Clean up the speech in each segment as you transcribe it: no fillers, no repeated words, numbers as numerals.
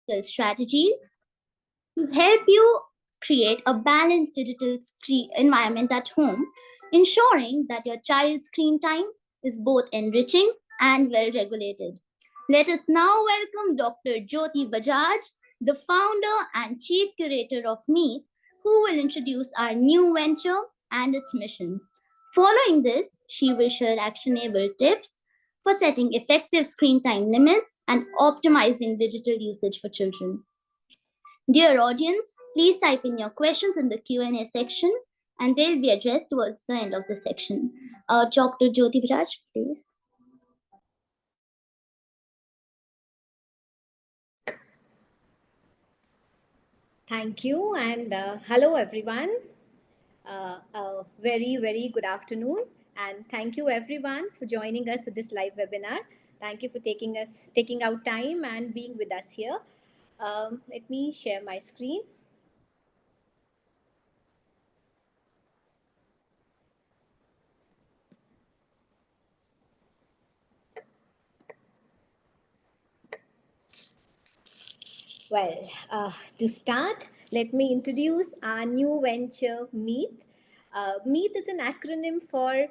practical strategies to help you create a balanced digital screen environment at home, ensuring that your child's screen time is both enriching and well regulated. Let us now welcome Dr. Jyoti Bajaj, the founder and chief curator of MieT, who will introduce our new venture and its mission. Following this, she will share actionable tips for setting effective screen time limits and optimizing digital usage for children. Dear audience, please type in your questions in the Q&A section and they'll be addressed towards the end of the section. Dr. Jyoti Bajaj, please. Thank you and hello everyone. A very good afternoon and thank you everyone for joining us for this live webinar. Thank you for taking out time and being with us here. Let me share my screen. Well, to start, let me introduce our new venture, MieT. MieT is an acronym for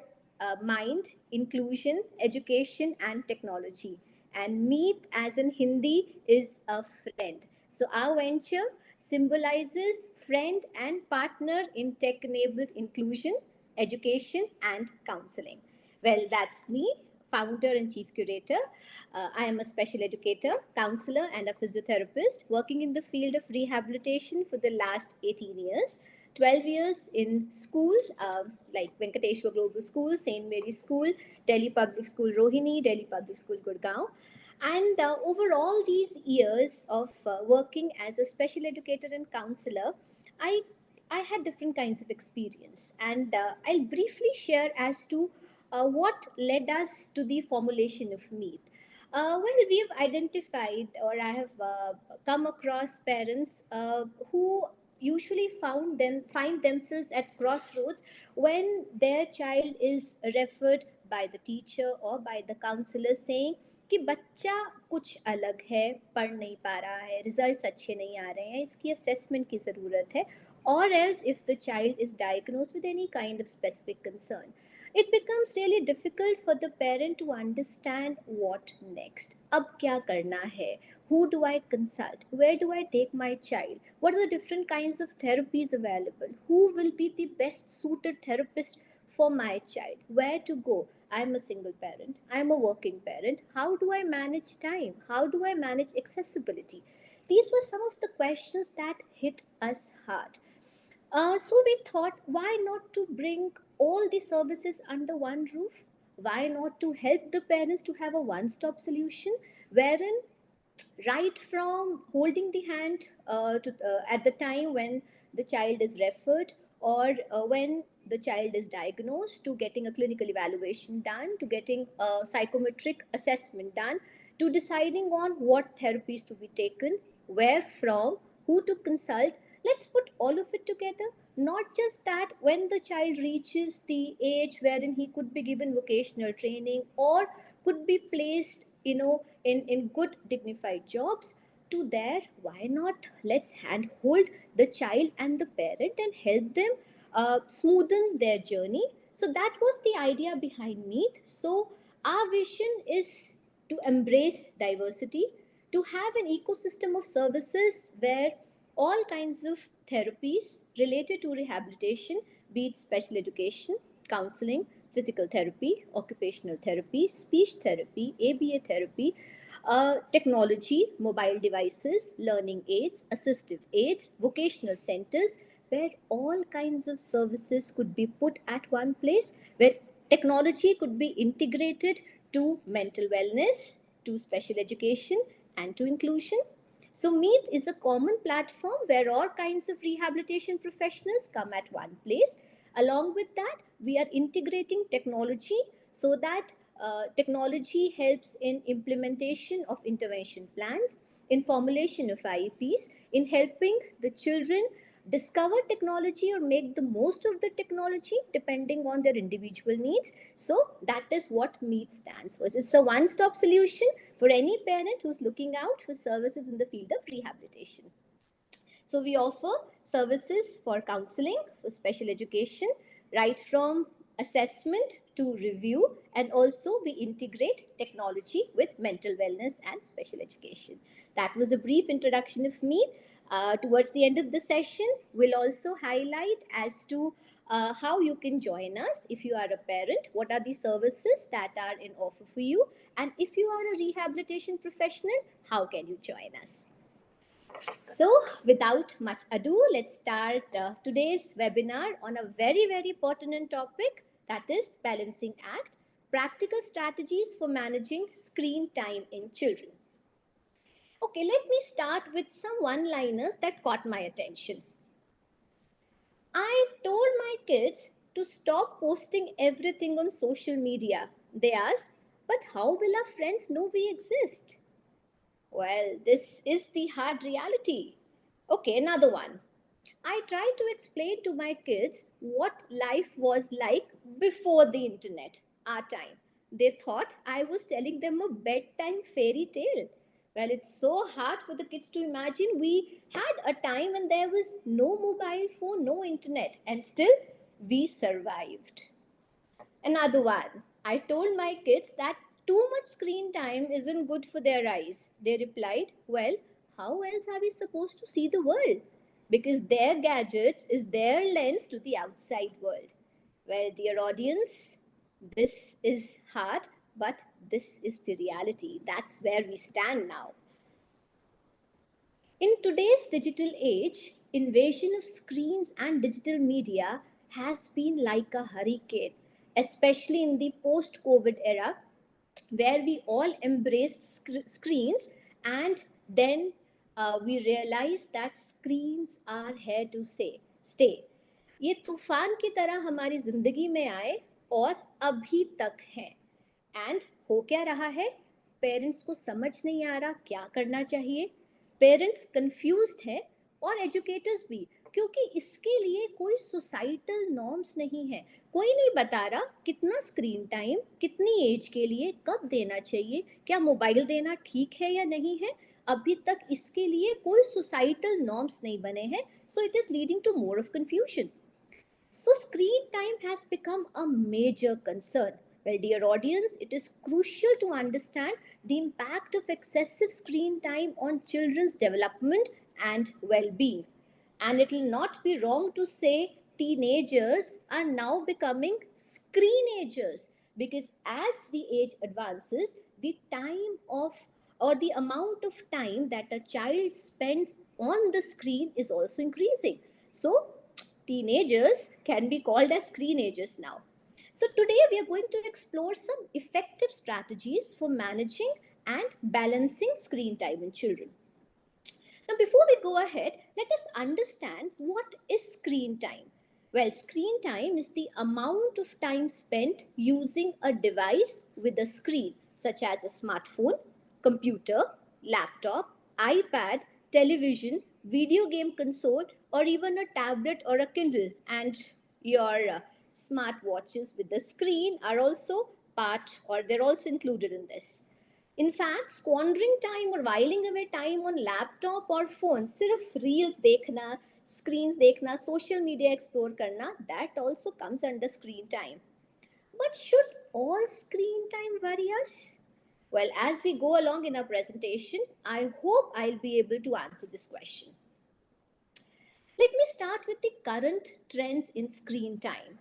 Mind, Inclusion, Education and Technology. And MieT, as in Hindi, is a friend. So our venture symbolizes friend and partner in tech-enabled inclusion, education and counseling. Well, that's me, founder and chief curator. I am a special educator, counselor, and a physiotherapist working in the field of rehabilitation for the last 18 years. 12 years in school, like Venkateshwar Global School, St. Mary's School, Delhi Public School Rohini, Delhi Public School Gurgaon. And over all these years of working as a special educator and counselor, I I had different kinds of experience, and I'll briefly share as to what led us to the formulation of MieT. Well, we have identified, or I have come across parents who usually find themselves at crossroads when their child is referred by the teacher or by the counselor saying कि बच्चा कुछ अलग है, पढ़ नहीं पा रहा है, रिजल्ट्स अच्छे नहीं आ रहे हैं, इसकी असेसमेंट की ज़रूरत है, or else if the child is diagnosed with any kind of specific concern, it becomes really difficult for the parent to understand what next. अब क्या करना है? Who do I consult? Where do I take my child? What are the different kinds of therapies available? Who will be the best suited therapist for my child? Where to go? I'm a single parent. I'm a working parent. How do I manage time? How do I manage accessibility? These were some of the questions that hit us hard. So we thought, why not to bring all the services under one roof? Why not to help the parents to have a one-stop solution wherein right from holding the hand at the time when the child is referred or when the child is diagnosed to getting a clinical evaluation done, to getting a psychometric assessment done, to deciding on what therapies to be taken, where from, who to consult. Let's put all of it together. Not just that, when the child reaches the age wherein he could be given vocational training or could be placed, in good dignified jobs, to there, why not let's handhold the child and the parent and help them smoothen their journey. So that was the idea behind MieT. So our vision is to embrace diversity, to have an ecosystem of services where all kinds of therapies related to rehabilitation, be it special education, counseling, physical therapy, occupational therapy, speech therapy, ABA therapy, technology, mobile devices, learning aids, assistive aids, vocational centers, where all kinds of services could be put at one place, where technology could be integrated to mental wellness, to special education, and to inclusion. So, MieT is a common platform where all kinds of rehabilitation professionals come at one place. Along with that, we are integrating technology so that technology helps in implementation of intervention plans, in formulation of IEPs, in helping the children discover technology or make the most of the technology depending on their individual needs. So that is what MieT stands for. It's a one-stop solution for any parent who's looking out for services in the field of rehabilitation. So we offer services for counseling, for special education, right from assessment to review, and also we integrate technology with mental wellness and special education. That was a brief introduction of me. Towards the end of the session, we'll also highlight as to how you can join us if you are a parent, what are the services that are in offer for you, and if you are a rehabilitation professional, how can you join us. So, without much ado, let's start today's webinar on a very, very pertinent topic, that is balancing act, practical strategies for managing screen time in children. Okay, let me start with some one-liners that caught my attention. I told my kids to stop posting everything on social media. They asked, but how will our friends know we exist? Well, this is the hard reality. Okay, another one. I tried to explain to my kids what life was like before the internet, our time. They thought I was telling them a bedtime fairy tale. Well, it's so hard for the kids to imagine. We had a time when there was no mobile phone, no internet, and still we survived. Another one. I told my kids that too much screen time isn't good for their eyes. They replied, well, how else are we supposed to see the world? Because their gadgets is their lens to the outside world. Well, dear audience, this is hard, but this is the reality. That's where we stand now. In today's digital age, invasion of screens and digital media has been like a hurricane, especially in the post COVID era, where we all embraced screens and then we realized that screens are here to stay. ये तूफान की तरह हमारी जिंदगी में आए और अभी तक हैं. एंड हो क्या रहा है, पेरेंट्स को समझ नहीं आ रहा क्या करना चाहिए, पेरेंट्स कंफ्यूज्ड हैं और एजुकेटर्स भी, क्योंकि इसके लिए कोई सोसाइटल नॉर्म्स नहीं है. कोई नहीं बता रहा कितना स्क्रीन टाइम कितनी एज के लिए कब देना चाहिए, क्या मोबाइल देना ठीक है या नहीं है. अभी तक इसके लिए कोई सोसाइटल नॉर्म्स नहीं बने हैं, so it is leading to more of confusion. So, screen time has become a major concern. Well, dear audience, it is crucial to understand the impact of excessive screen time on children's development and well being. And it will not be wrong to say teenagers are now becoming screenagers, because as the age advances, the time of or the amount of time that a child spends on the screen is also increasing. So, teenagers can be called as screenagers now. So, today we are going to explore some effective strategies for managing and balancing screen time in children. Now, before we go ahead, let us understand what is screen time. Well, screen time is the amount of time spent using a device with a screen, such as a smartphone, computer, laptop, iPad, television, video game console, or even a tablet or a Kindle. And your smart watches with the screen are also part, or they're also included in this. In fact, squandering time or whiling away time on laptop or phone, सिर्फ reels देखना, screens देखना, social media explore करना, that also comes under screen time. But should all screen time worry us? Well, as we go along in our presentation, I hope I'll be able to answer this question. Let me start with the current trends in screen time.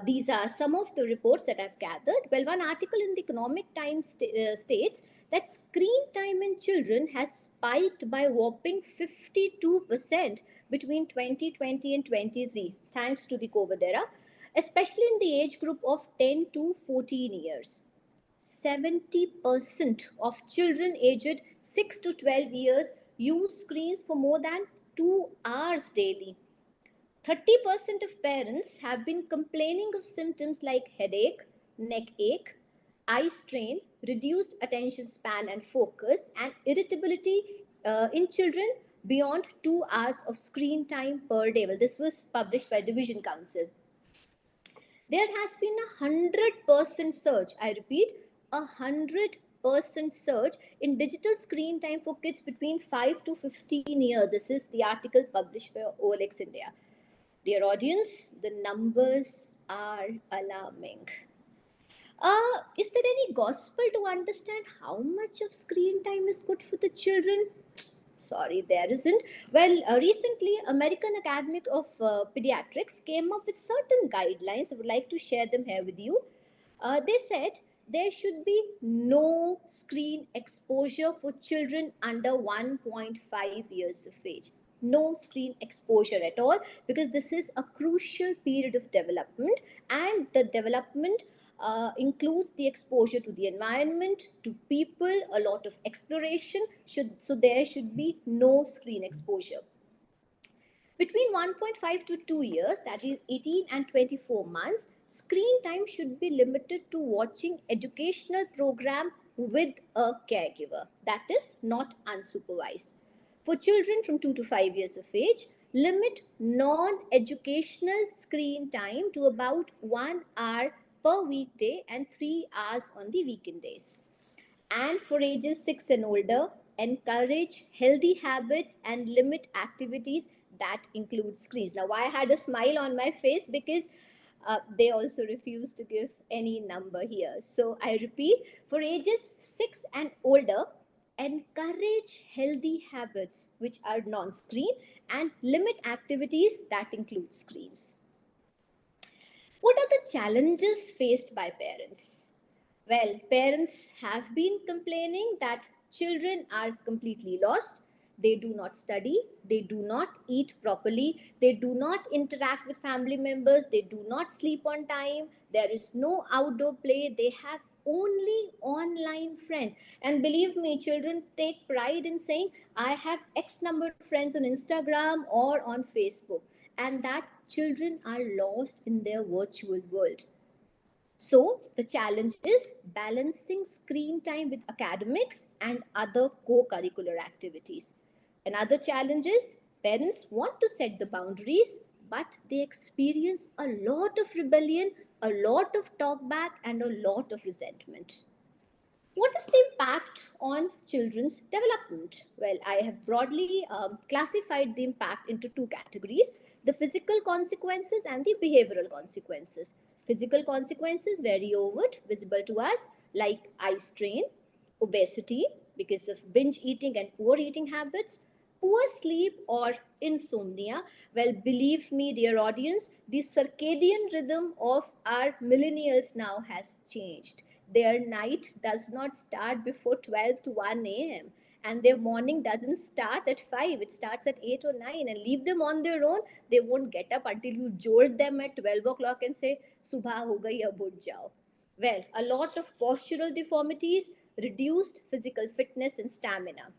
These are some of the reports that I've gathered. Well, one article in the Economic Times states that screen time in children has spiked by whopping 52% between 2020 and 23, thanks to the COVID era, especially in the age group of 10 to 14 years. 70% of children aged 6 to 12 years use screens for more than 2 hours daily. 30% of parents have been complaining of symptoms like headache, neck ache, eye strain, reduced attention span and focus, and irritability in children beyond 2 hours of screen time per day. Well, this was published by the Vision Council. There has been 100% surge. I repeat, 100% 1% surge in digital screen time for kids between 5 to 15 years. This is the article published by OLX India. Dear audience, the numbers are alarming. Is there any gospel to understand how much of screen time is good for the children? Sorry, there isn't. Well, recently, American Academy of Pediatrics came up with certain guidelines. I would like to share them here with you. They said there should be no screen exposure for children under 1.5 years of age. No screen exposure at all, because this is a crucial period of development, and the development includes the exposure to the environment, to people, a lot of exploration. So there should be no screen exposure. Between 1.5 to 2 years, that is 18 and 24 months, screen time should be limited to watching educational program with a caregiver. That is not unsupervised. For children from 2 to 5 years of age, limit non-educational screen time to about 1 hour per weekday and 3 hours on the weekend days. And for ages 6 and older, encourage healthy habits and limit activities that include screens. Now, why I had a smile on my face? Because they also refuse to give any number here. So I repeat, for ages 6 and older, encourage healthy habits which are non-screen and limit activities that include screens. What are the challenges faced by parents? Well, parents have been complaining that children are completely lost. They do not study, they do not eat properly, they do not interact with family members, they do not sleep on time, there is no outdoor play, they have only online friends. And believe me, children take pride in saying, I have X number of friends on Instagram or on Facebook, and that children are lost in their virtual world. So, the challenge is balancing screen time with academics and other co curricular activities. Another challenge is parents want to set the boundaries, but they experience a lot of rebellion, a lot of talk back, and a lot of resentment. What is the impact on children's development? Well, I have broadly classified the impact into two categories: the physical consequences and the behavioral consequences. Physical consequences, very overt, visible to us, like eye strain, obesity because of binge eating and poor eating habits, poor sleep or insomnia. Well, believe me, dear audience, the circadian rhythm of our millennials now has changed. Their night does not start before 12 to 1 a.m. and their morning doesn't start at 5, it starts at 8 or 9. And leave them on their own, they won't get up until you jolt them at 12 o'clock and say, Subha ho gayi, ab uth jao. Well, a lot of postural deformities, reduced physical fitness and stamina.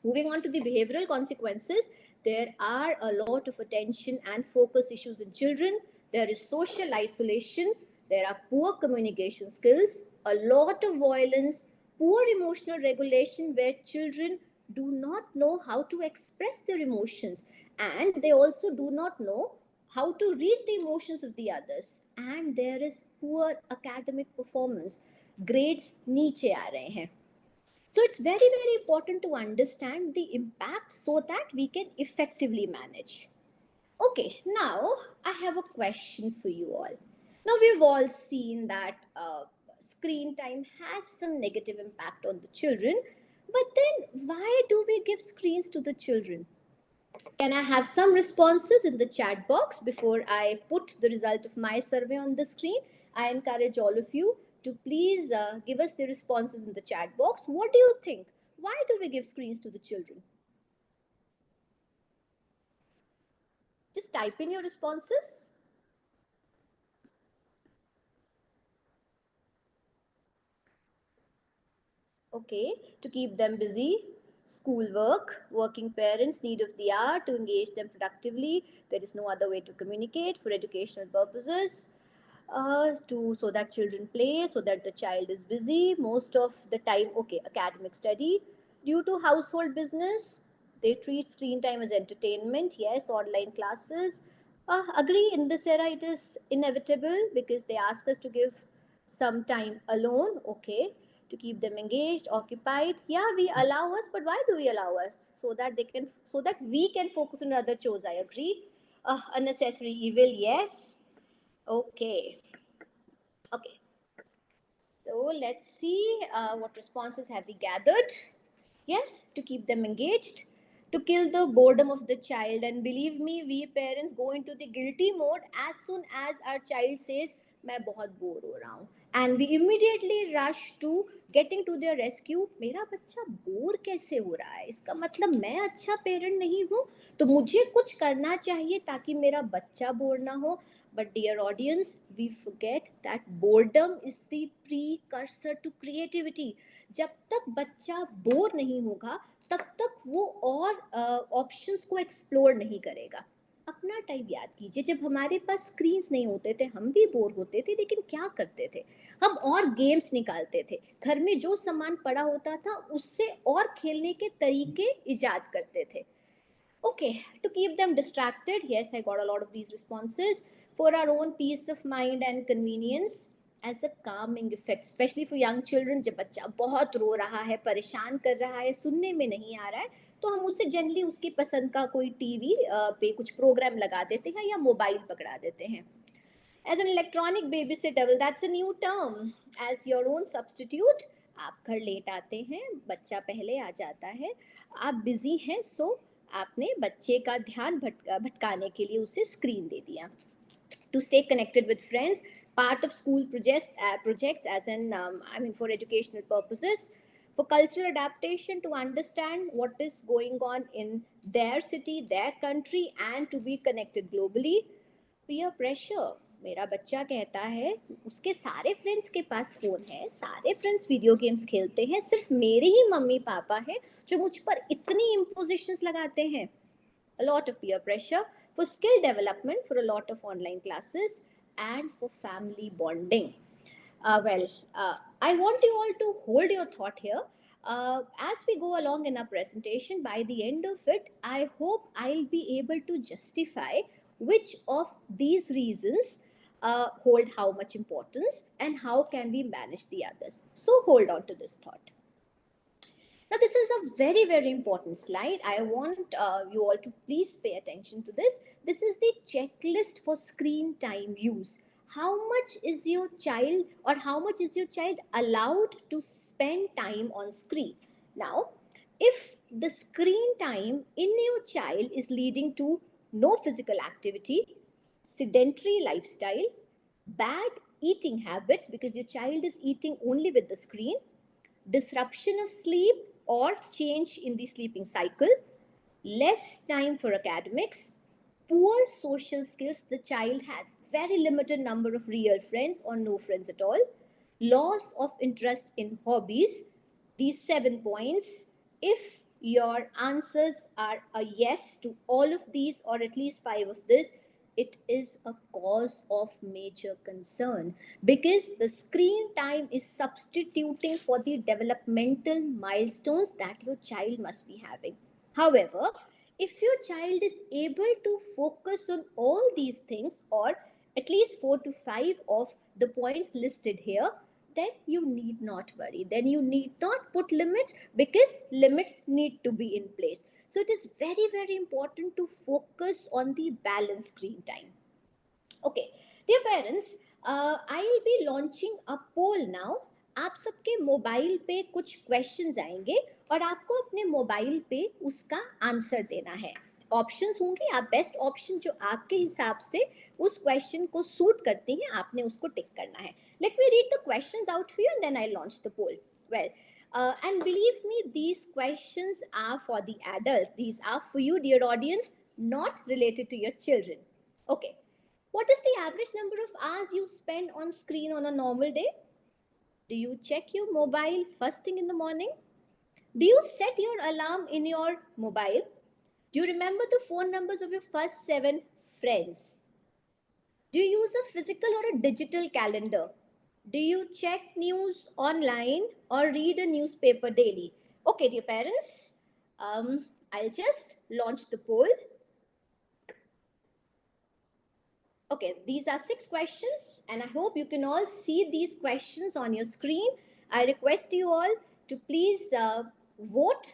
Moving on to the behavioral consequences, there are a lot of attention and focus issues in children. There is social isolation, there are poor communication skills, a lot of violence, poor emotional regulation where children do not know how to express their emotions, and they also do not know how to read the emotions of the others. And there is poor academic performance. Grades नीचे आ रहे हैं. So it's very, very important to understand the impact so that we can effectively manage. Okay, now I have a question for you all. Now we've all seen that screen time has some negative impact on the children, but then why do we give screens to the children? Can I have some responses in the chat box before I put the result of my survey on the screen? I encourage all of you to please give us the responses in the chat box. What do you think? Why do we give screens to the children? Just type in your responses. Okay, to keep them busy, schoolwork, working parents, need of the hour to engage them productively. There is no other way to communicate for educational purposes. To so that children play, so that the child is busy most of the time. Okay, academic study. Due to household business, they treat screen time as entertainment. Yes, online classes. Agree, in this era it is inevitable because they ask us to give some time alone. Okay, to keep them engaged, occupied. Yeah, we allow us, but why do we allow us? So that we can focus on other chores. I agree. Unnecessary evil, yes. Okay. Okay. So let's see what responses have we gathered. Yes, to keep them engaged, to kill the boredom of the child. And believe me, we parents go into the guilty mode as soon as our child says, मैं बहुत bore हो रहा हूँ, and we immediately rush to getting to their rescue. मेरा बच्चा bore कैसे हो रहा है, इसका मतलब मैं अच्छा पेरेंट नहीं हूँ, तो मुझे कुछ करना चाहिए ताकि मेरा बच्चा बोर ना हो. But dear audience, we forget that boredom is the precursor to creativity. जब तक बच्चा बोर नहीं होगा तब तक वो और ऑप्शंस को एक्सप्लोर नहीं करेगा. अपना टाइम याद कीजिए, जब हमारे पास स्क्रीन्स नहीं होते थे हम भी बोर होते थे, लेकिन क्या करते थे, हम और गेम्स निकालते थे, घर में जो सामान पड़ा होता था उससे और खेलने के तरीके इजाद करते थे. Okay, to keep them distracted, yes, I got a lot of these responses. For our own peace of mind and convenience, as a calming effect, especially for young children, जब बच्चा बहुत रो रहा है, परेशान कर रहा है, सुनने में नहीं आ रहा है, तो हम उससे जनरली उसकी पसंद का कोई टीवी पे कुछ प्रोग्राम लगा देते हैं या मोबाइल पकड़ा देते हैं. As an electronic babysitter, well, that's a new term. As your own substitute, आप घर लेट आते हैं, बच्चा पहले आ जाता है, आप बिजी हैं, सो आपने बच्चे का ध्यान भटकाने के लिए उसे स्क्रीन दे दिया. To stay connected with friends, part of school projects as in for educational purposes, for cultural adaptation, to understand what is going on in their city, their country, and to be connected globally. Peer pressure, मेरा बच्चा कहता है उसके सारे friends के पास phone है, सारे friends video games खेलते हैं, सिर्फ मेरे ही मम्मी पापा हैं जो मुझ पर इतनी इम्पोजिशंस लगाते हैं. A lot of peer pressure, for skill development, for a lot of online classes, and for family bonding. I want you all to hold your thought here. As we go along in our presentation, by the end of it, I hope I'll be able to justify which of these reasons hold how much importance and how can we manage the others. So hold on to this thought. Now, this is a very, very important slide. I want you all to please pay attention to this. This is the checklist for screen time use. How much is your child or how much is your child allowed to spend time on screen? Now, if the screen time in your child is leading to no physical activity, sedentary lifestyle, bad eating habits because your child is eating only with the screen, disruption of sleep or change in the sleeping cycle, less time for academics, poor social skills, the child has very limited number of real friends or no friends at all, loss of interest in hobbies, these 7 points. If your answers are a yes to all of these or at least 5 of this, it is a cause of major concern because the screen time is substituting for the developmental milestones that your child must be having. However, if your child is able to focus on all these things or at least 4 to 5 of the points listed here, then you need not worry. Then you need not put limits because limits need to be in place. So it is very, very important to focus on the balanced screen time. Okay, dear parents, I'll be launching a poll now. आप सबके mobile पे कुछ questions आएंगे और आपको अपने mobile पे उसका आंसर देना है. ऑप्शंस होंगे, आप बेस्ट ऑप्शन जो आपके हिसाब से उस क्वेश्चन को सूट करते हैं आपने उसको टिक करना है. Let me read the questions out for you and then I launch the poll. Well, and believe me, these questions are for the adults. These are for you, dear audience, not related to your children. Okay. What is the average number of hours you spend on screen on a normal day? Do you check your mobile first thing in the morning? Do you set your alarm in your mobile? Do you remember the phone numbers of your first 7 friends? Do you use a physical or a digital calendar? Do you check news online or read a newspaper daily? Okay, dear parents, I'll just launch the poll. Okay, these are 6 questions and I hope you can all see these questions on your screen. I request you all to please vote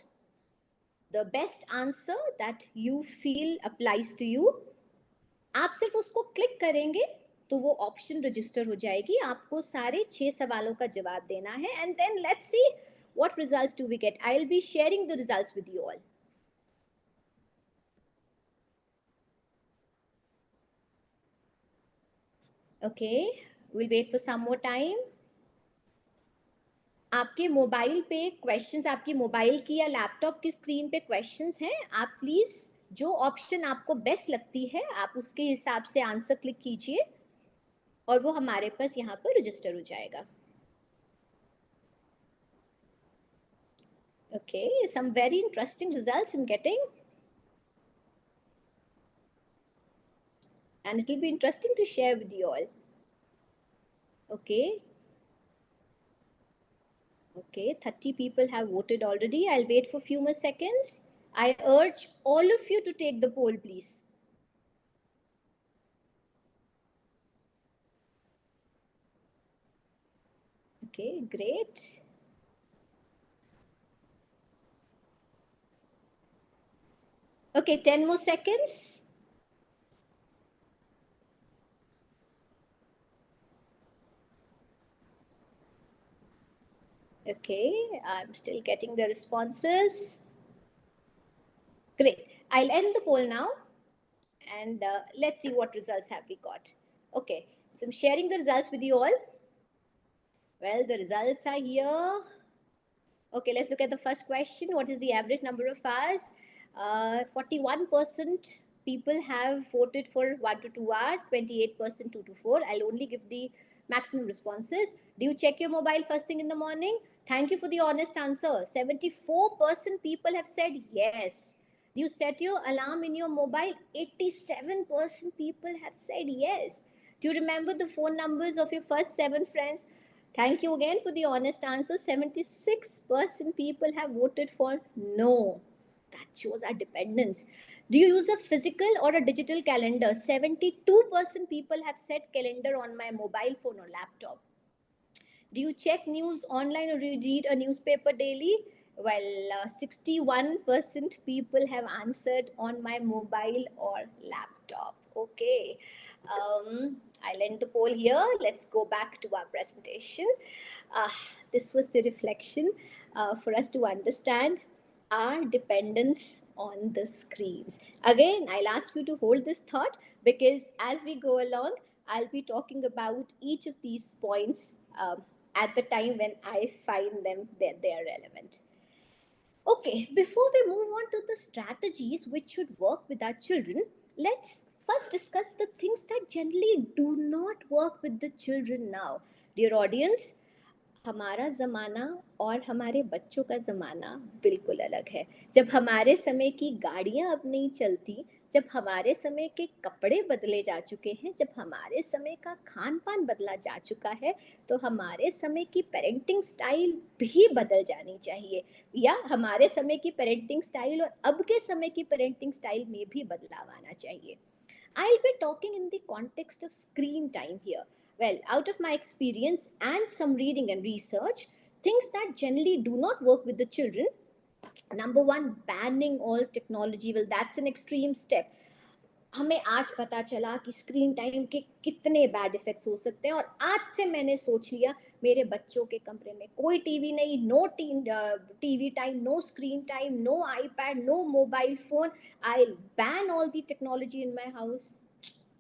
the best answer that you feel applies to you. आप सिर्फ उसको click करेंगे तो वो option register हो जाएगी, आपको सारे 6 सवालों का जवाब देना है, and then let's see what results do we get. I'll be sharing the results with you all. Okay, we'll wait for some more time. आपके मोबाइल पे क्वेश्चंस, आपकी मोबाइल की या लैपटॉप की स्क्रीन पे क्वेश्चंस हैं, आप प्लीज जो ऑप्शन आपको बेस्ट लगती है आप उसके हिसाब से आंसर क्लिक कीजिए और वो हमारे पास यहाँ पर रजिस्टर हो जाएगा. Okay, some very interesting results I'm getting, and it will be interesting to share with you all. Okay. Okay, 30 people have voted already. I'll wait for a few more seconds. I urge all of you to take the poll, please. Okay, great. Okay, 10 more seconds. Okay, I'm still getting the responses. Great. I'll end the poll now, and let's see what results have we got. Okay, so I'm sharing the results with you all. Well, the results are here. Okay, let's look at the first question. What is the average number of hours? 41% people have voted for 1 to 2 hours, 28% 2 to 4. I'll only give the maximum responses. Do you check your mobile first thing in the morning? Thank you for the honest answer. 74% people have said yes. Do you set your alarm in your mobile? 87% people have said yes. Do you remember the phone numbers of your first 7 friends? Thank you again for the honest answer. 76% people have voted for no. That shows our dependence. Do you use a physical or a digital calendar? 72% people have said calendar on my mobile phone or laptop. Do you check news online or read a newspaper daily? Well, 61% people have answered on my mobile or laptop. Okay. I'll end the poll here. Let's go back to our presentation. Uh, this was the reflection for us to understand our dependence on the screens. Again, I'll ask you to hold this thought because as we go along, I'll be talking about each of these points at the time when I find them that they are relevant. Okay, before we move on to the strategies which should work with our children, let's first discuss the things that generally do not work with the children now. Dear audience, हमारा ज़माना और हमारे बच्चों का ज़माना बिल्कुल अलग है. जब हमारे समय की गाड़ियाँ अब नहीं चलती, जब हमारे समय के कपड़े बदले जा चुके हैं, जब हमारे समय का खान पान बदला जा चुका है, तो हमारे समय की पेरेंटिंग स्टाइल भी बदल जानी चाहिए, या हमारे समय की पेरेंटिंग स्टाइल और अब के समय की पेरेंटिंग स्टाइल में भी बदलाव आना चाहिए. I'll be talking in the context of screen time here. Well, out of my experience and some reading and research, things that generally do not work with the children. Number one, banning all technology. Well, that's an extreme step. हमें आज पता चला कि screen time के कितने bad effects हो सकते हैं, और आज से मैंने सोच लिया मेरे बच्चों के कमरे में कोई टीवी नहीं, no TV time, no screen time, no iPad, no mobile phone. I ban all the technology in my house.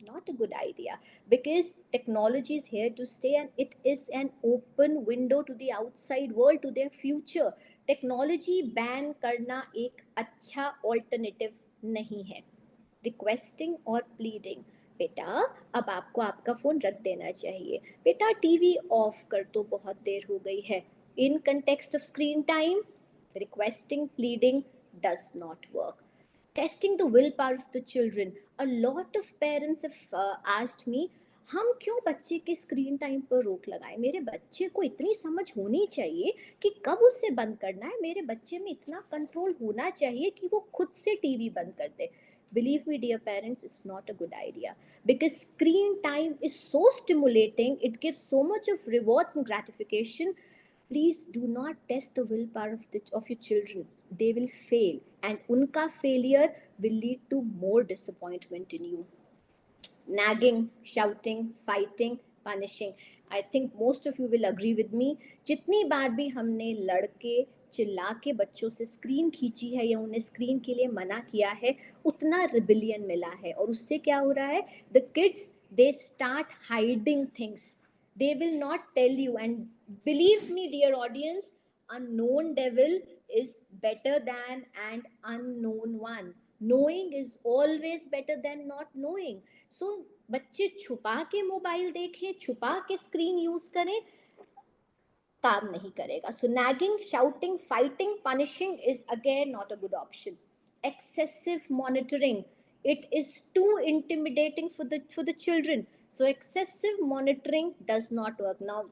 Not a good idea, because technology is here to stay and it is an open window to the outside world, to their future. Technology ban करना एक अच्छा alternative नहीं है. Requesting और pleading, बेटा अब आपको आपका फ़ोन रख देना चाहिए, बेटा टीवी ऑफ कर तो बहुत देर हो गई है. In context of screen time, requesting, pleading does not work. Testing the willpower of the children. A lot of parents have asked me, हम क्यों बच्चे के स्क्रीन टाइम पर रोक लगाएं? मेरे बच्चे को इतनी समझ होनी चाहिए कि कब उससे बंद करना है, मेरे बच्चे में इतना कंट्रोल होना चाहिए कि वो खुद से टीवी बंद कर दे. Believe me, dear parents, it's not a good idea, because screen time is so stimulating, it gives so much of rewards and gratification. Please do not test the willpower of your children. They will fail, and unka failure will lead to more disappointment in you. Nagging, shouting, fighting, punishing. I think most of you will agree with me. जितनी बार भी हमने लड़के चिल्ला के बच्चों से screen खींची है या उन्हें स्क्रीन के लिए मना किया है, उतना रिबिलियन मिला है, और उससे क्या हो रहा है, the kids they start hiding things. They will not tell you, and believe me, dear audience, a known devil is better than an unknown one. Knowing is always better than not knowing. So बच्चे छुपा के mobile देखें, छुपा के screen use करें, काम नहीं करेगा. So nagging, shouting, fighting, punishing is again not a good option. Excessive monitoring, it is too intimidating for the children. So excessive monitoring does not work. Now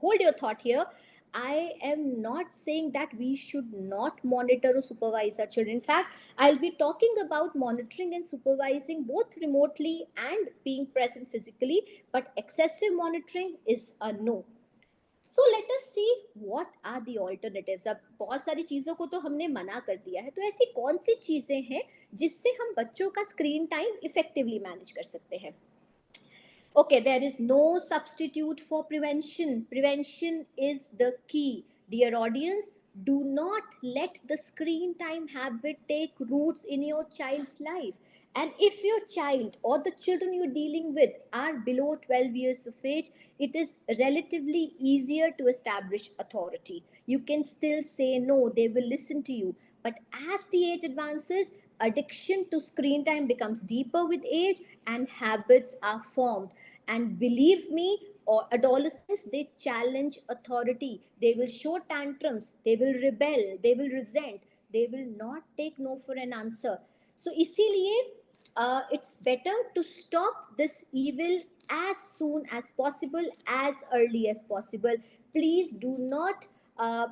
hold your thought here. I am not saying that we should not monitor or supervise our children. In fact, I'll be talking about monitoring and supervising both remotely and being present physically, but excessive monitoring is a no. So let us see what are the alternatives. अब बहुत सारी चीज़ों को तो हमने मना कर दिया है, तो ऐसी कौन सी चीज़ें हैं जिससे हम बच्चों का स्क्रीन टाइम इफेक्टिवली मैनेज कर सकते हैं. Okay, there is no substitute for prevention. Prevention is the key. Dear audience, do not let the screen time habit take roots in your child's life. And if your child or the children you're dealing with are below 12 years of age, it is relatively easier to establish authority. You can still say no, they will listen to you. But as the age advances, addiction to screen time becomes deeper with age and habits are formed. And believe me, or adolescents, they challenge authority. They will show tantrums, they will rebel, they will resent, they will not take no for an answer. So इसीलिए it's better to stop this evil as soon as possible, as early as possible. Please do not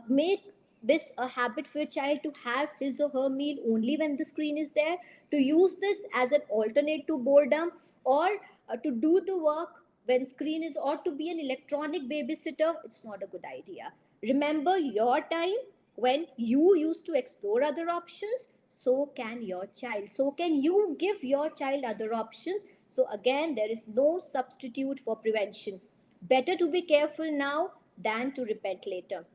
make this a habit for your child to have his or her meal only when the screen is there, to use this as an alternate to boredom, or to do the work when screen is, or to be an electronic babysitter. It's not a good idea. Remember your time when you used to explore other options, so can your child, so can you give your child other options. So again, there is no substitute for prevention. Better to be careful now than to repent later.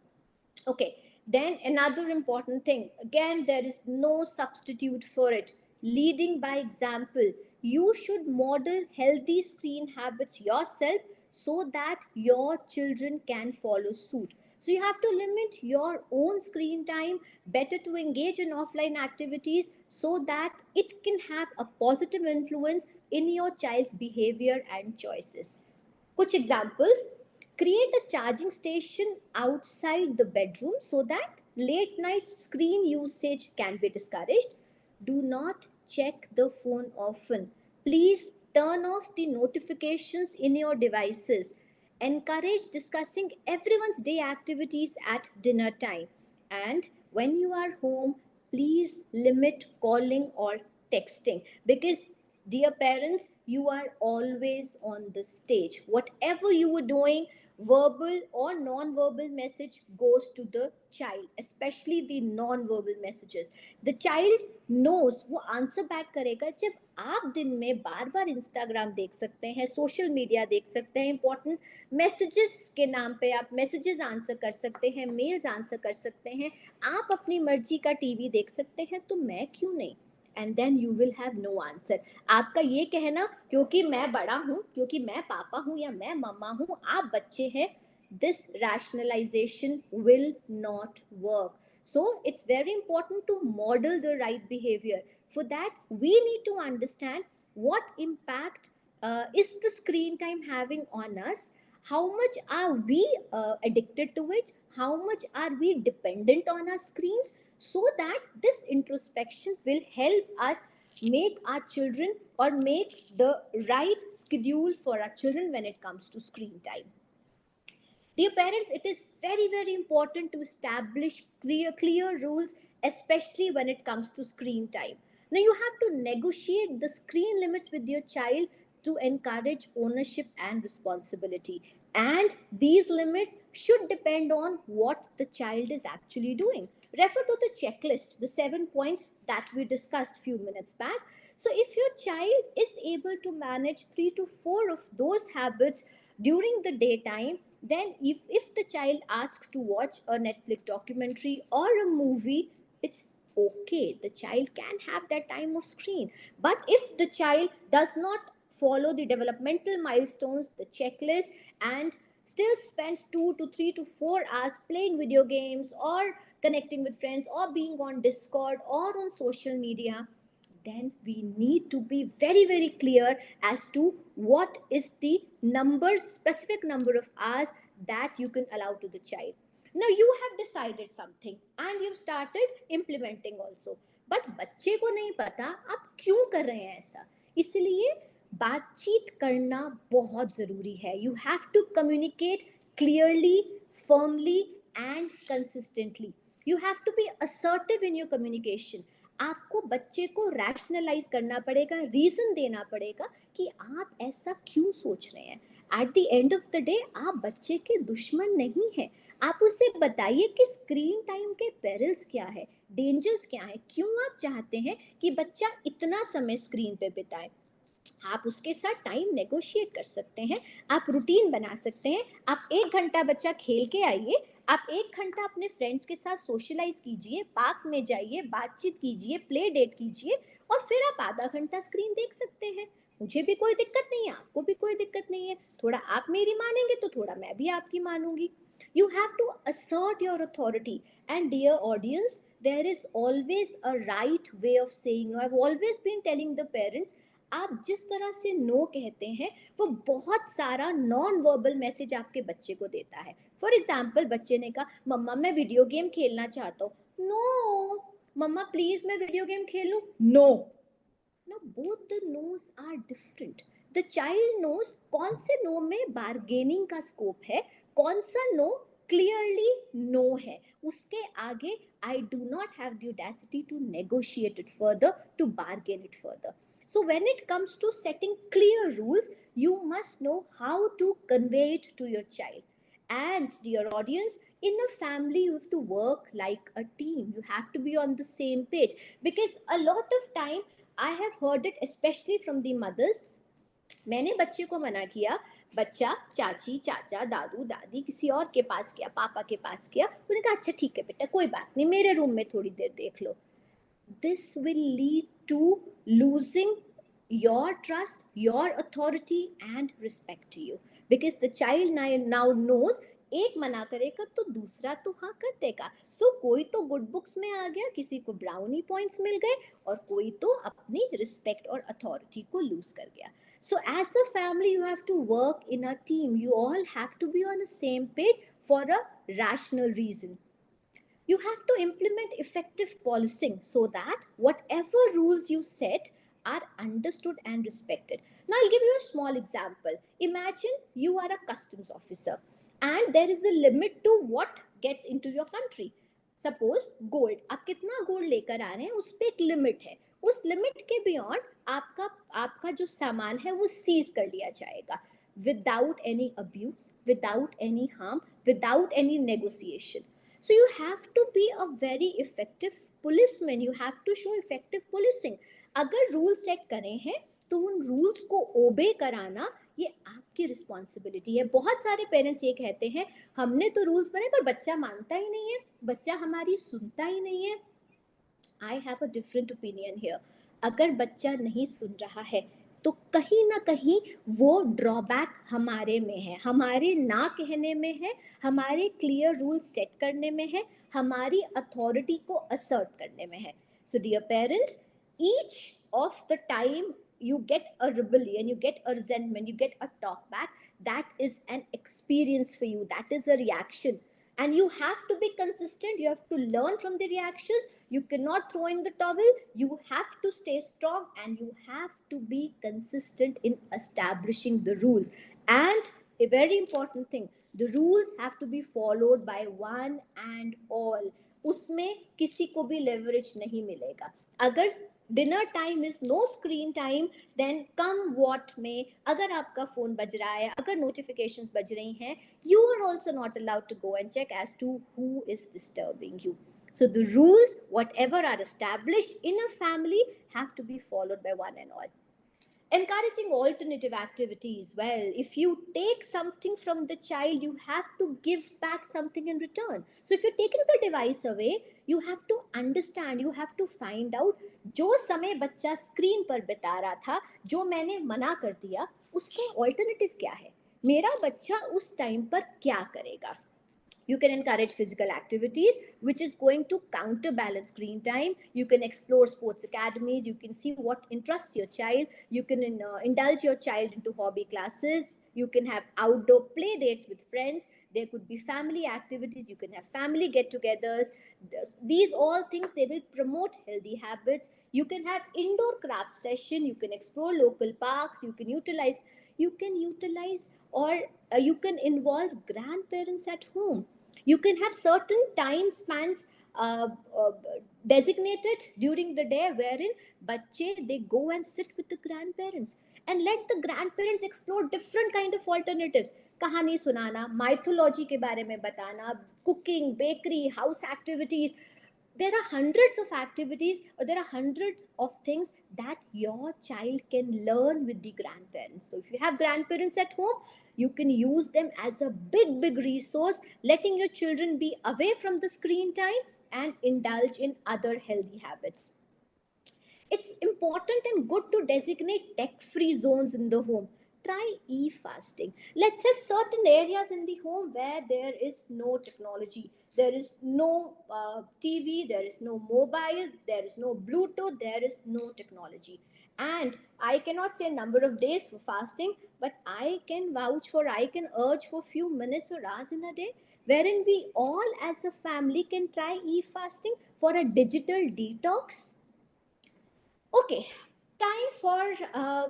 Okay, then another important thing, again, there is no substitute for it, leading by example. You should model healthy screen habits yourself so that your children can follow suit. So you have to limit your own screen time, better to engage in offline activities so that it can have a positive influence in your child's behavior and choices. कुछ examples: create a charging station outside the bedroom so that late night screen usage can be discouraged. Do not check the phone often. Please turn off the notifications in your devices. Encourage discussing everyone's day activities at dinner time. And when you are home, please limit calling or texting, because dear parents, you are always on the stage. Whatever you were doing, verbal or non-verbal message goes to the child, especially the non-verbal messages. The child knows, वो answer back करेगा जब आप दिन में बार बार Instagram देख सकते हैं, social media देख सकते हैं, इंपॉर्टेंट मैसेजेस के नाम पे आप मैसेजेस आंसर कर सकते हैं, मेल्स आंसर कर सकते हैं, आप अपनी मर्जी का टीवी देख सकते हैं, तो मैं क्यों नहीं. And then you will have no answer. आपका ये कहना क्योंकि मैं बड़ा हूँ, क्योंकि मैं पापा हूँ या मैं मम्मा हूँ, आप बच्चे हैं, this rationalization will not work. So it's very important to model the right behavior. For that, we need to understand what impact is the screen time having on us, how much are we addicted to it, how much are we dependent on our screens, so that this introspection will help us make our children, or make the right schedule for our children when it comes to screen time. Dear parents, it is very, very important to establish clear rules, especially when it comes to screen time. Now, you have to negotiate the screen limits with your child to encourage ownership and responsibility. And these limits should depend on what the child is actually doing. Refer to the checklist, the 7 points that we discussed few minutes back. So if your child is able to manage 3 to 4 of those habits during the daytime, then if the child asks to watch a Netflix documentary or a movie, it's okay. The child can have that time of screen. But if the child does not follow the developmental milestones, the checklist, and still spends 2 to 3 to 4 hours playing video games or connecting with friends or being on Discord or on social media, then we need to be very very clear as to what is the number, specific number of hours that you can allow to the child. Now you have decided something and you've started implementing also, but बच्चे को नहीं पता आप क्यों कर रहे हैं ऐसा, इसलिए बातचीत करना बहुत ज़रूरी है. You have to communicate clearly, firmly and consistently. You have to be assertive in your communication. आपको बच्चे को रैशनलाइज करना पड़ेगा, रीजन देना पड़ेगा कि आप ऐसा क्यों सोच रहे हैं. At the end of the day आप बच्चे के दुश्मन नहीं हैं. आप उसे बताइए कि स्क्रीन टाइम के पेरिल्स क्या है, डेंजर्स क्या है, क्यों आप चाहते हैं कि बच्चा इतना समय स्क्रीन पे बिताए. आप उसके साथ टाइम नेगोशिएट कर सकते हैं, आप रूटीन बना सकते हैं. आप 1 घंटा बच्चा खेल के आइए, आप 1 घंटा अपने फ्रेंड्स के साथ सोशलाइज कीजिए, पार्क में जाइए, बातचीत कीजिए, प्ले डेट कीजिए, और फिर आप आधा घंटा स्क्रीन देख सकते हैं. मुझे भी कोई दिक्कत नहीं है, आपको भी कोई दिक्कत नहीं है. थोड़ा आप मेरी मानेंगे तो थोड़ा मैं भी आपकी मानूंगी. You have to assert your authority. And dear audience, there is always a right way of saying no. I've always been telling the parents, आप जिस तरह से नो कहते हैं वो बहुत सारा नॉन वर्बल मैसेज आपके बच्चे को देता है. फॉर एग्जाम्पल, बच्चे ने कहा मम्मा मैं वीडियो गेम खेलना चाहता हूँ. नो. मम्मा प्लीज मैं वीडियो गेम खेलूं. No. Now both the no's are different. The child knows कौन से नो में बार्गेनिंग का स्कोप है, कौन सा नो क्लियरली नो है. उसके आगे I do not have the audacity to negotiate it further, to bargain it further. So when it comes to setting clear rules, you must know how to convey it to your child. And dear audience, in a family you have to work like a team. You have to be on the same page, because a lot of time I have heard it especially from the mothers. मैंने बच्चे को मना किया, बच्चा चाची चाचा दादू दादी किसी और के पास गया, पापा के पास गया, उन्होंने कहा अच्छा ठीक है बेटा कोई बात नहीं, मेरे रूम में थोड़ी देर देख लो. This will lead to losing your trust, your authority and respect to you, because the child now knows एक मना करेगा तो दूसरा तो हाँ कर देगा. सो कोई तो गुड बुक्स में आ गया, किसी को ब्राउनी पॉइंट्स मिल गए, और कोई तो अपनी रिस्पेक्ट और अथॉरिटी को लूज कर गया. So as a family you have to work in a team. You all have to be on the same page for a rational reason. You have to implement effective policing so that whatever rules you set are understood and respected. Now, I'll give you a small example. Imagine you are a customs officer and there is a limit to what gets into your country. Suppose gold, आप कितना gold लेकर आ रहे हैं उस पे एक limit है. उस लिमिट के बियॉन्ड आपका आपका जो सामान है वो सीज कर लिया जाएगा, without any abuse, without any harm, without any negotiation. So you have to be a very effective policeman. You have to show effective policing. अगर रूल सेट करे हैं तो उन रूल्स को ओबे कराना ये आपकी रिस्पॉन्सिबिलिटी है. बहुत सारे पेरेंट्स ये कहते हैं हमने तो रूल्स बनाए पर बच्चा मानता ही नहीं है, बच्चा हमारी सुनता ही नहीं है. I have a different opinion here. अगर बच्चा नहीं सुन रहा है तो कहीं ना कहीं वो ड्रॉबैक हमारे में है, हमारे ना कहने में है, हमारे क्लियर रूल सेट करने में है, हमारी अथॉरिटी को असर्ट करने में है. So dear parents, each of the time you get a rebellion, you get a resentment, you get a talk back, that is an experience for you, that is a reaction, and you have to be consistent. You have to learn from the reactions. You cannot throw in the towel. You have to stay strong and you have to be consistent in establishing the rules. And a very important thing, the rules have to be followed by one and all. उसमें किसी को भी leverage नहीं मिलेगा. अगर dinner time is no screen time, then come what में अगर आपका फोन बज रहा है, अगर नोटिफिकेशंस बज रही हैं, you are also not allowed to go and check as to who is disturbing you. So the rules, whatever are established in a family, have to be followed by one and all. Encouraging alternative activities. Well, if you take something from the child, you have to give back something in return. So if you're taking the device away, you have to understand, you have to find out जो समय बच्चा screen पर बिता रहा था, जो मैंने मना कर दिया, उसका ऑल्टरनेटिव क्या है, मेरा बच्चा उस टाइम पर क्या करेगा. You can encourage physical activities, which is going to counterbalance screen time. You can explore sports academies. You can see what interests your child. You can indulge your child into hobby classes. You can have outdoor play dates with friends. There could be family activities. You can have family get-togethers. These all things, they will promote healthy habits. You can have indoor craft session. You can explore local parks. You can utilize or you can involve grandparents at home. You can have certain time spans uh, uh, designated during the day wherein bachche they go and sit with the grandparents and let the grandparents explore different kind of alternatives. कहानी सुनाना, mythology के बारे में बताना, cooking, bakery, house activities. There are hundreds of activities, or there are hundreds of things that your child can learn with the grandparents. So if you have grandparents at home, you can use them as a big resource, letting your children be away from the screen time and indulge in other healthy habits. It's important and good to designate tech free zones in the home. Try e fasting. Let's have certain areas in the home where there is no technology. There is no TV, there is no mobile, there is no Bluetooth, there is no technology. And I cannot say number of days for fasting, but I can vouch for, I can urge for few minutes or hours in a day, wherein we all as a family can try e fasting for a digital detox. Okay, time for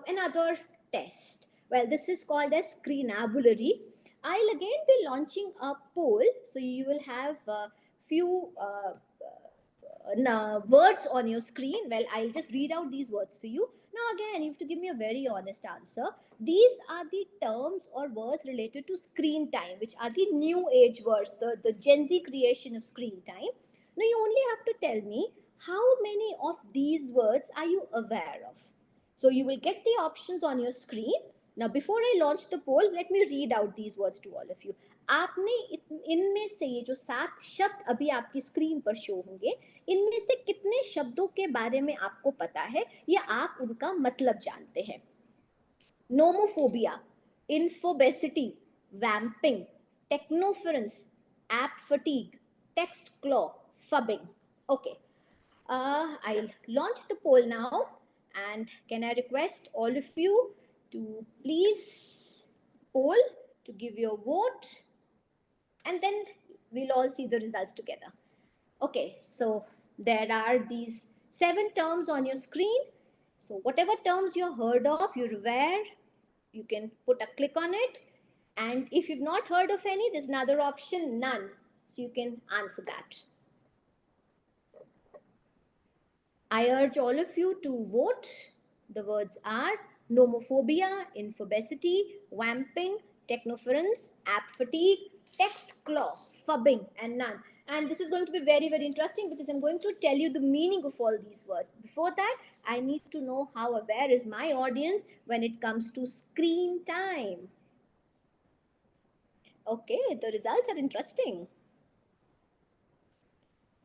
another test. Well, this is called as screenabulary. I'll again be launching a poll, so you will have a few words on your screen. Well, I'll just read out these words for you. Now, again, you have to give me a very honest answer. These are the terms or words related to screen time, which are the new age words, the Gen Z creation of screen time. Now, you only have to tell me how many of these words are you aware of. So, you will get the options on your screen. Now, before I launch the poll, let me read out these words to all of you. आपने इनमें से ये जो 7 शब्द अभी आपकी screen पर show होंगे, इनमें से कितने शब्दों के बारे में आपको पता है या आप उनका मतलब जानते हैं. Nomophobia, infobesity, vamping, technoference, app fatigue, text claw, phubbing. Okay, I'll launch the poll now, and can I request all of you to please poll, to give your vote, and then we'll all see the results together. Okay, so there are these 7 terms on your screen. So whatever terms you're heard of, you're aware, you can put a click on it. And if you've not heard of any, there's another option, none. So you can answer that. I urge all of you to vote. The words are nomophobia, infobesity, vamping, technoference, app fatigue, text claw, fubbing, and none. And this is going to be very interesting because I'm going to tell you the meaning of all these words. Before that, I need to know how aware is my audience when it comes to screen time. Okay, the results are interesting.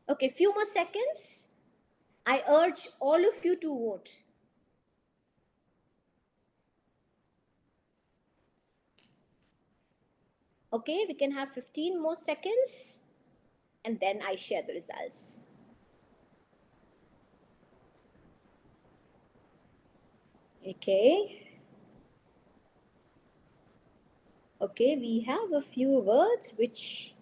Okay, few more seconds. I urge all of you to vote. Okay, we can have 15 more seconds and then I share the results. Okay. Okay, we have a few words which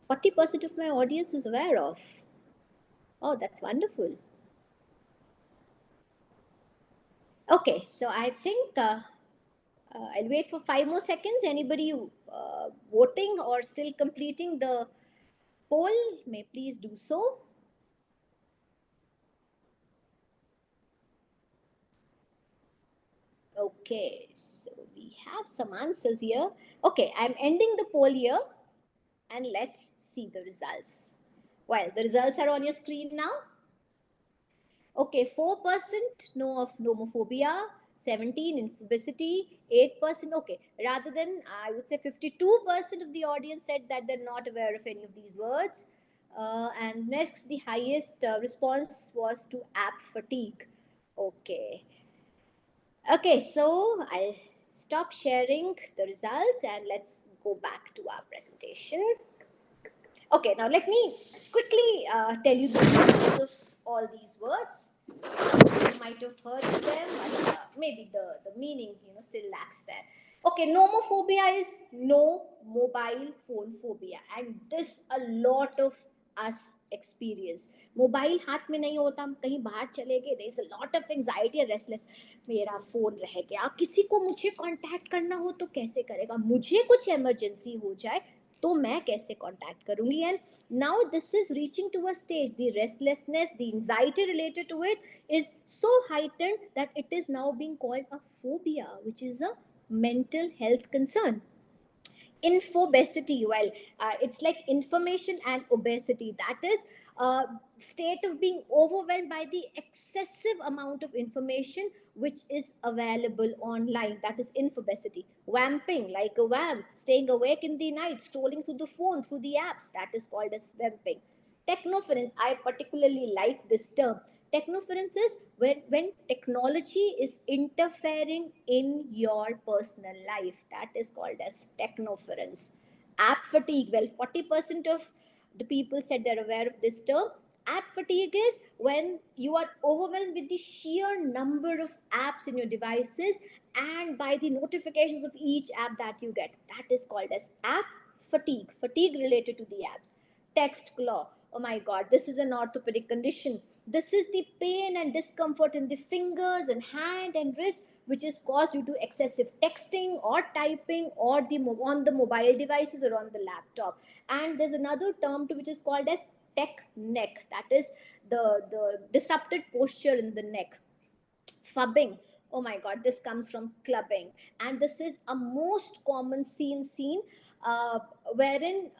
40% of my audience is aware of. Oh, that's wonderful. Okay, so I think I'll wait for 5 more seconds. Anybody voting or still completing the poll may please do so. Okay, so we have some answers here. Okay, I'm ending the poll here and let's see the results. Well, the results are on your screen now. Okay, 4% know of nomophobia, 17 in obesity, 8%. Okay, rather than, I would say 52% of the audience said that they're not aware of any of these words. And next, the highest response was to app fatigue. Okay. Okay, so I'll stop sharing the results and let's go back to our presentation. Okay, now let me quickly tell you the meanings of all these words. You might have heard of them, but maybe the meaning still lacks there. Okay, nomophobia is no mobile phone phobia, and this a lot of us experience. Mobile हाथ में नहीं होता, हम कहीं बाहर चले गए, there is a lot of anxiety and restless. मेरा फोन रह गया, किसी को मुझे कांटेक्ट करना हो तो कैसे करेगा, मुझे कुछ इमरजेंसी हो जाए तो मैं कैसे कांटेक्ट करूंगी. And now this is reaching to a stage, the restlessness, the anxiety related to it is so heightened that it is now being called a phobia, which is a mental health concern. Infobesity, well, it's like information and obesity, that is a state of being overwhelmed by the excessive amount of information which is available online, that is infobesity. Vamping, like a vamp, staying awake in the night, scrolling through the phone, through the apps, that is called as vamping. Technoference, I particularly like this term. Technoference is when technology is interfering in your personal life. That is called as technoference. App fatigue, well, 40% of the people said they're aware of this term. App fatigue is when you are overwhelmed with the sheer number of apps in your devices and by the notifications of each app that you get. That is called as app fatigue, fatigue related to the apps. Text claw, oh my god, this is an orthopedic condition. This is the pain and discomfort in the fingers and hand and wrist which is caused due to excessive texting or typing or on the mobile devices or on the laptop. And there's another term which is called as tech neck, that is the disrupted posture in the neck. Fubbing, oh my god, this comes from clubbing, and this is a most common scene wherein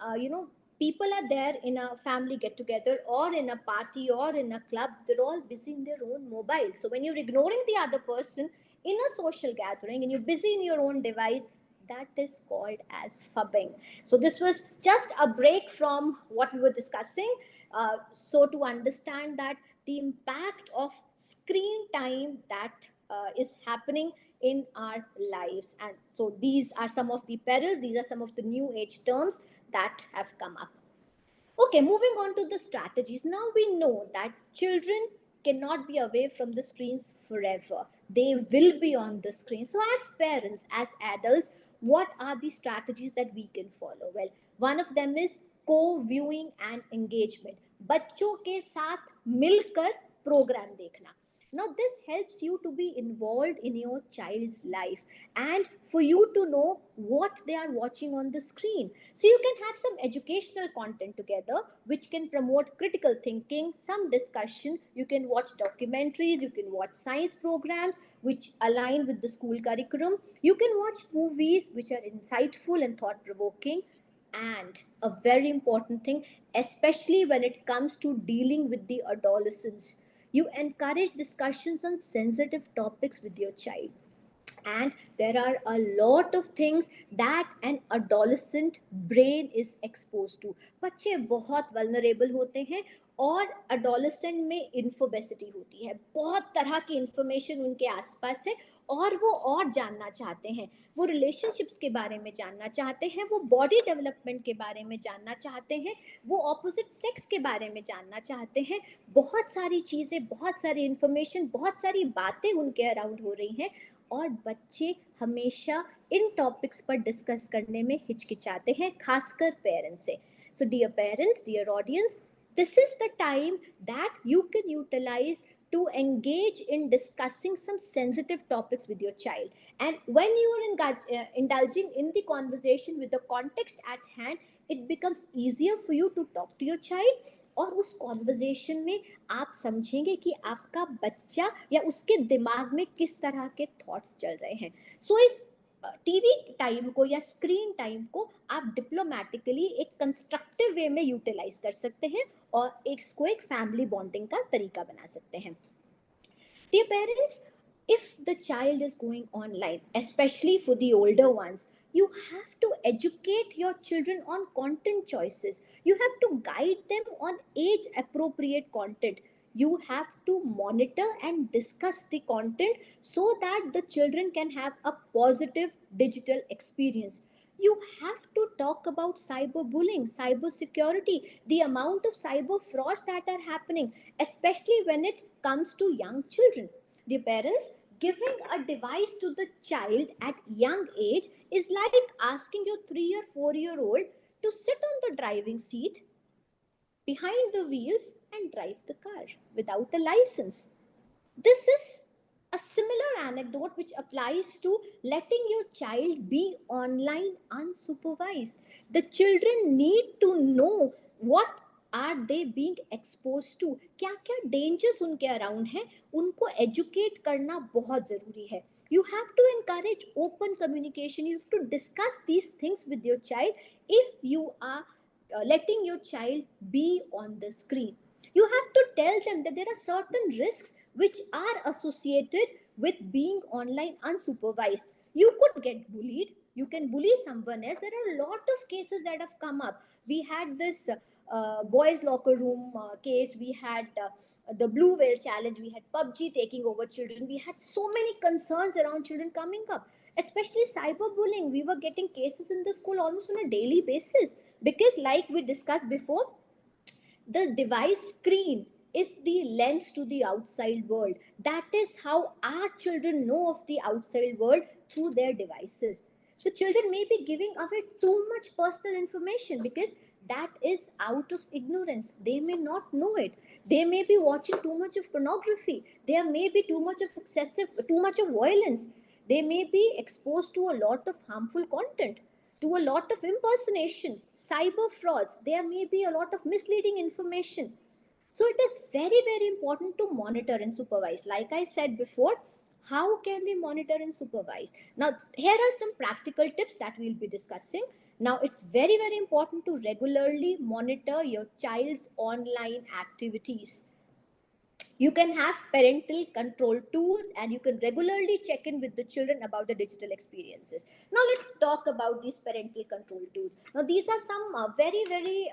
people are there in a family get together or in a party or in a club, they're all busy in their own mobile. So when you're ignoring the other person in a social gathering and you're busy in your own device, that is called as fubbing. So this was just a break from what we were discussing, so to understand that the impact of screen time that is happening in our lives. And so these are some of the perils, these are some of the new age terms that have come up. Okay, moving on to the strategies. Now we know that children cannot be away from the screens forever. They will be on the screen. So, as parents, as adults, what are the strategies that we can follow? Well, one of them is co-viewing and engagement. बच्चों के साथ मिलकर programme देखना. Now, this helps you to be involved in your child's life and for you to know what they are watching on the screen. So, you can have some educational content together which can promote critical thinking, some discussion. You can watch documentaries, you can watch science programs which align with the school curriculum. You can watch movies which are insightful and thought provoking. And a very important thing, especially when it comes to dealing with the adolescents, you encourage discussions on sensitive topics with your child. And there are a lot of things that an adolescent brain is exposed to. बच्चे बहुत vulnerable होते हैं और adolescent में infobesity होती है, बहुत तरह की information उनके आसपास है और वो और जानना चाहते हैं, वो relationships के बारे में जानना चाहते हैं, वो body development के बारे में जानना चाहते हैं, वो opposite sex के बारे में जानना चाहते हैं. बहुत सारी चीज़ें, बहुत सारी information, बहुत सारी बातें उनके अराउंड हो रही हैं और बच्चे हमेशा इन टॉपिक्स पर डिस्कस करने में हिचकिचाते हैं, खासकर पेरेंट्स से. So dear parents, dear audience, this is the time that you can utilize to engage in discussing some sensitive topics with your child. And when you are indulging in the conversation with the context at hand, it becomes easier for you to talk to your child. और उस conversation में आप समझेंगे कि आपका बच्चा या उसके दिमाग में किस तरह के थॉट्स चल रहे हैं. सो इस टीवी टाइम को या स्क्रीन टाइम को आप डिप्लोमेटिकली एक कंस्ट्रक्टिव वे में यूटिलाइज कर सकते हैं और इसको एक फैमिली बॉन्डिंग का तरीका बना सकते हैं. Dear parents, if the child is going online, especially for the older ones, you have to educate your children on content choices. You have to guide them on age appropriate content. You have to monitor and discuss the content so that the children can have a positive digital experience. You have to talk about cyberbullying, cyber security, the amount of cyber frauds that are happening, especially when it comes to young children. The parents, giving a device to the child at young age is like asking your 3 or 4-year old to sit on the driving seat behind the wheels and drive the car without a license. This is a similar anecdote which applies to letting your child be online unsupervised. The children need to know what are they being exposed to, क्या क्या dangers उनके around हैं, उनको educate करना बहुत ज़रूरी है. You have to encourage open communication. You have to discuss these things with your child if you are letting your child be on the screen. You have to tell them that there are certain risks which are associated with being online unsupervised. You could get bullied, you can bully someone else. There are a lot of cases that have come up. We had this boys locker room case, we had the blue whale challenge, we had PUBG taking over children, we had so many concerns around children coming up, especially cyberbullying. We were getting cases in the school almost on a daily basis because, like we discussed before, the device screen is the lens to the outside world. That is how our children know of the outside world, through their devices. So children may be giving away too much personal information because that is out of ignorance. They may not know it. They may be watching too much of pornography. There may be too much of violence. They may be exposed to a lot of harmful content, to a lot of impersonation, cyber frauds. There may be a lot of misleading information. So it is very, very important to monitor and supervise. Like I said before, how can we monitor and supervise? Now, here are some practical tips that we'll be discussing. Now, it's very, very important to regularly monitor your child's online activities. You can have parental control tools and you can regularly check in with the children about the digital experiences. Now let's talk about these parental control tools. Now these are some very, very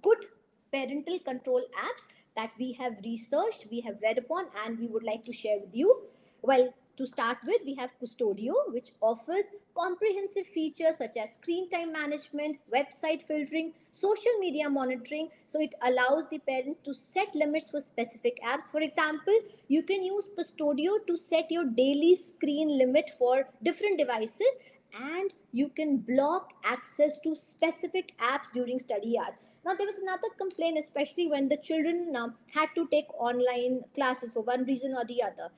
good parental control apps that we have researched, we have read upon, and we would like to share with you. Well, to start with, we have Custodio, which offers comprehensive features such as screen time management, website filtering, social media monitoring. So it allows the parents to set limits for specific apps. For example, you can use Custodio to set your daily screen limit for different devices, and you can block access to specific apps during study hours. Now, there was another complaint, especially when the children had to take online classes for one reason or the other.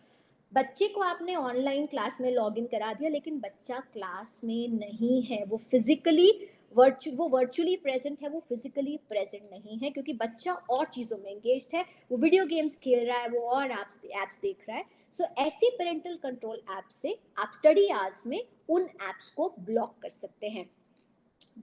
बच्चे को आपने online class में login करा दिया, लेकिन बच्चा class में नहीं है, वो फिजिकली वर्चुअली प्रेजेंट है, वो फिजिकली प्रेजेंट नहीं है, क्योंकि बच्चा और चीज़ों में एंगेज्ड है, वो वीडियो गेम्स खेल रहा है, वो और एप्स देख रहा है. सो ऐसे पेरेंटल कंट्रोल ऐप से आप स्टडी आवर्स में उन एप्स को ब्लॉक कर सकते हैं.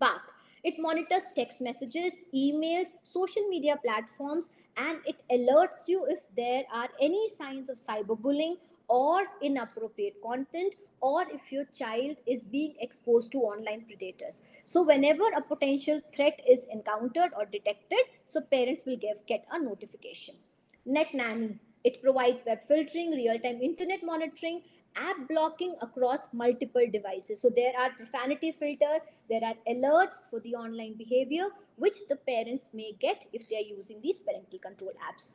Back. It monitors text messages, emails, social media platforms, and it alerts you if there are any signs of cyberbullying or inappropriate content, or if your child is being exposed to online predators. So, whenever a potential threat is encountered or detected, so parents will get a notification. Net Nanny. It provides web filtering, real time internet monitoring, app blocking across multiple devices. So there are profanity filter, there are alerts for the online behavior which the parents may get if they are using these parental control apps.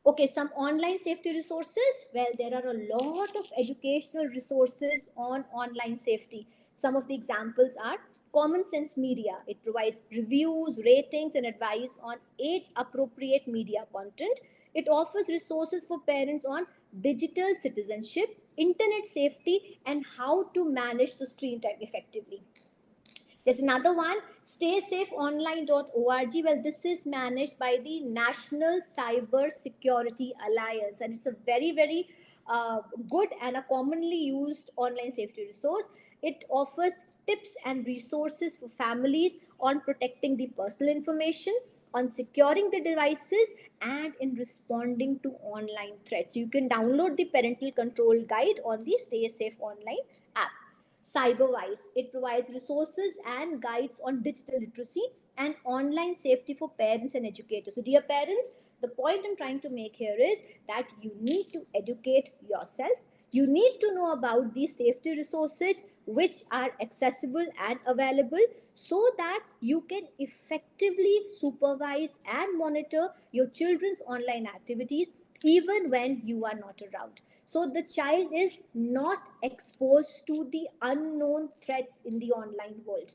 Okay, some online safety resources. Well, there are a lot of educational resources on online safety. Some of the examples are Common Sense Media. It provides reviews, ratings, and advice on age appropriate media content. It offers resources for parents on digital citizenship, internet safety, and how to manage the screen time effectively. There's another one, staysafeonline.org. Well, this is managed by the National Cyber Security Alliance, and it's a very, very good and a commonly used online safety resource. It offers tips and resources for families on protecting the personal information, on securing the devices, and in responding to online threats. You can download the parental control guide on the Stay Safe Online app. Cyberwise, it provides resources and guides on digital literacy and online safety for parents and educators. So, dear parents, the point I'm trying to make here is that you need to educate yourself. You need to know about these safety resources which are accessible and available, so that you can effectively supervise and monitor your children's online activities even when you are not around, so the child is not exposed to the unknown threats in the online world.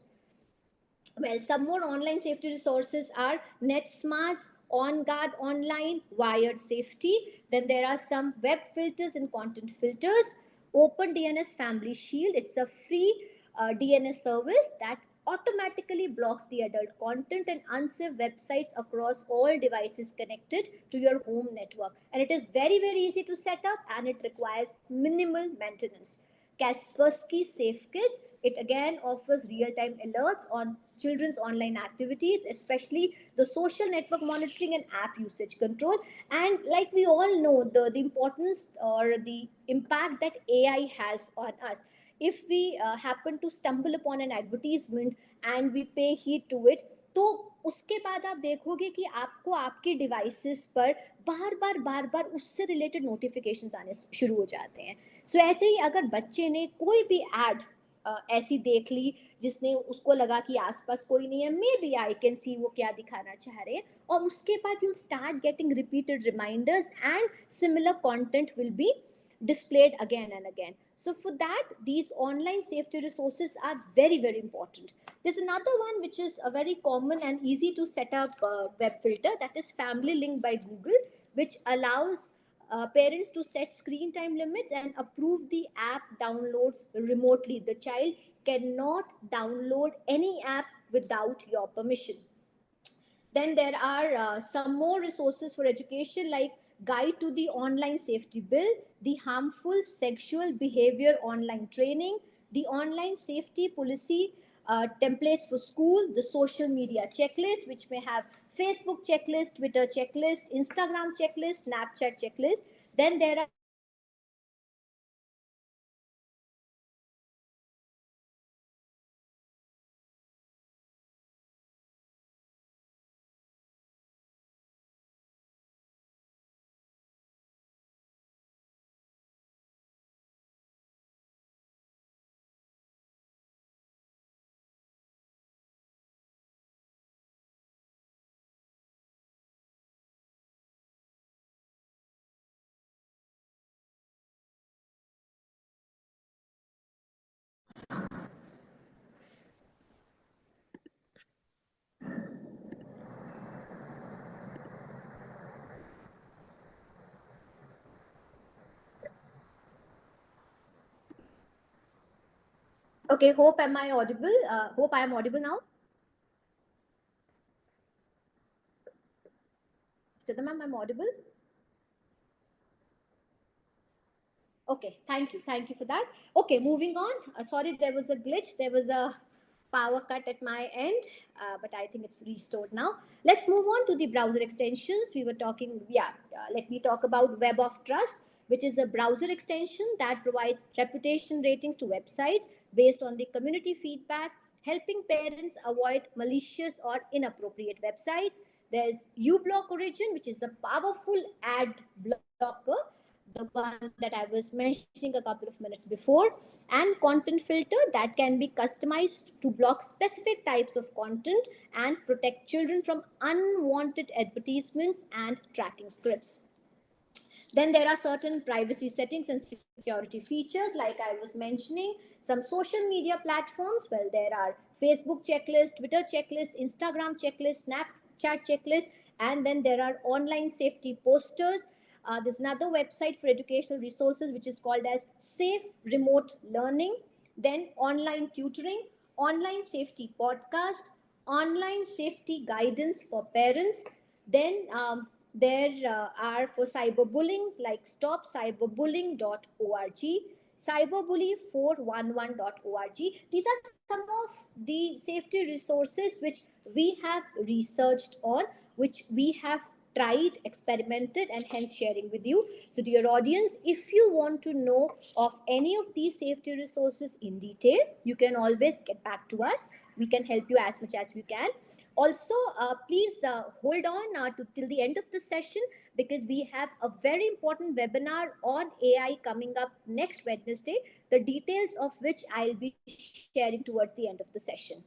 Well, some more online safety resources are NetSmarts, OnGuard Online, Wired Safety. Then there are some web filters and content filters. OpenDNS Family Shield, it's a free DNS service that automatically blocks the adult content and unsafe websites across all devices connected to your home network. And it is very, very easy to set up, and it requires minimal maintenance. Kaspersky Safe Kids, it again offers real time alerts on children's online activities, especially the social network monitoring and app usage control. And like we all know, the importance or the impact that AI has on us. If we happen to stumble upon an advertisement and we pay heed to it, तो उसके बाद आप देखोगे कि आपको आपके devices पर बार बार उससे रिलेटेड नोटिफिकेशंस आने शुरू हो जाते हैं. सो ऐसे ही अगर बच्चे ने कोई भी एड ऐसी देख ली जिसने उसको लगा कि आसपास कोई नहीं है, may B I can see वो क्या दिखाना चाह रहे हैं, और उसके बाद you start getting repeated reminders and similar content will be displayed again and again. So for that, these online safety resources are very, very important. There's another one which is a very common and easy to set up web filter, that is Family Link by Google, which allows parents to set screen time limits and approve the app downloads remotely. The child cannot download any app without your permission. Then there are some more resources for education, like Guide to the Online Safety Bill, the Harmful Sexual Behavior Online Training, the Online Safety Policy templates for school, the social media checklist, which may have Facebook checklist, Twitter checklist, Instagram checklist, Snapchat checklist. Then there are resources for Okay, hope am I audible? Hope I am audible now. Sthita ma'am, I'm audible. Okay, thank you for that. Okay, moving on. Sorry, there was a glitch. There was a power cut at my end, but I think it's restored now. Let's move on to the browser extensions. We were talking, yeah, let me talk about Web of Trust, which is a browser extension that provides reputation ratings to websites based on the community feedback, helping parents avoid malicious or inappropriate websites. There's uBlock Origin, which is a powerful ad blocker, the one that I was mentioning a couple of minutes before, and Content Filter that can be customized to block specific types of content and protect children from unwanted advertisements and tracking scripts. Then there are certain privacy settings and security features, like I was mentioning. Some social media platforms, well, there are Facebook checklist, Twitter checklist, Instagram checklist, Snapchat checklist, and then there are online safety posters. There's another website for educational resources which is called as Safe Remote Learning. Then online tutoring, online safety podcast, online safety guidance for parents. Then there are for cyberbullying like stopcyberbullying.org, cyberbully411.org. These are some of the safety resources which we have researched on, which we have tried, experimented, and hence sharing with you. So, dear audience, if you want to know of any of these safety resources in detail, you can always get back to us. We can help you as much as we can. Also, please hold on to till the end of the session, because we have a very important webinar on AI coming up next Wednesday, the details of which I'll be sharing towards the end of the session.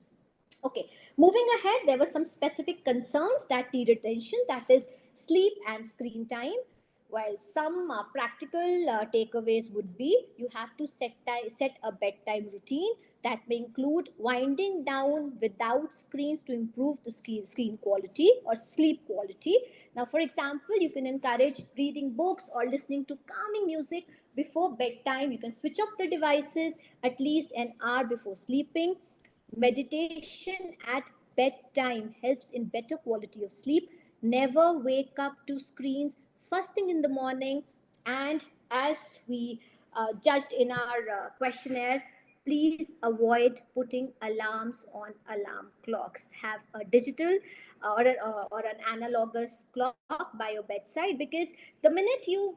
Okay, moving ahead, there were some specific concerns that needed attention, that is sleep and screen time. While some practical takeaways would be, you have to set a bedtime routine that may include winding down without screens to improve the screen quality or sleep quality. Now, for example, you can encourage reading books or listening to calming music before bedtime. You can switch off the devices at least an hour before sleeping. Meditation at bedtime helps in better quality of sleep. Never wake up to screens first thing in the morning. And as we judged in our questionnaire, please avoid putting alarms on alarm clocks. Have a digital or an analogous clock by your bedside, because the minute you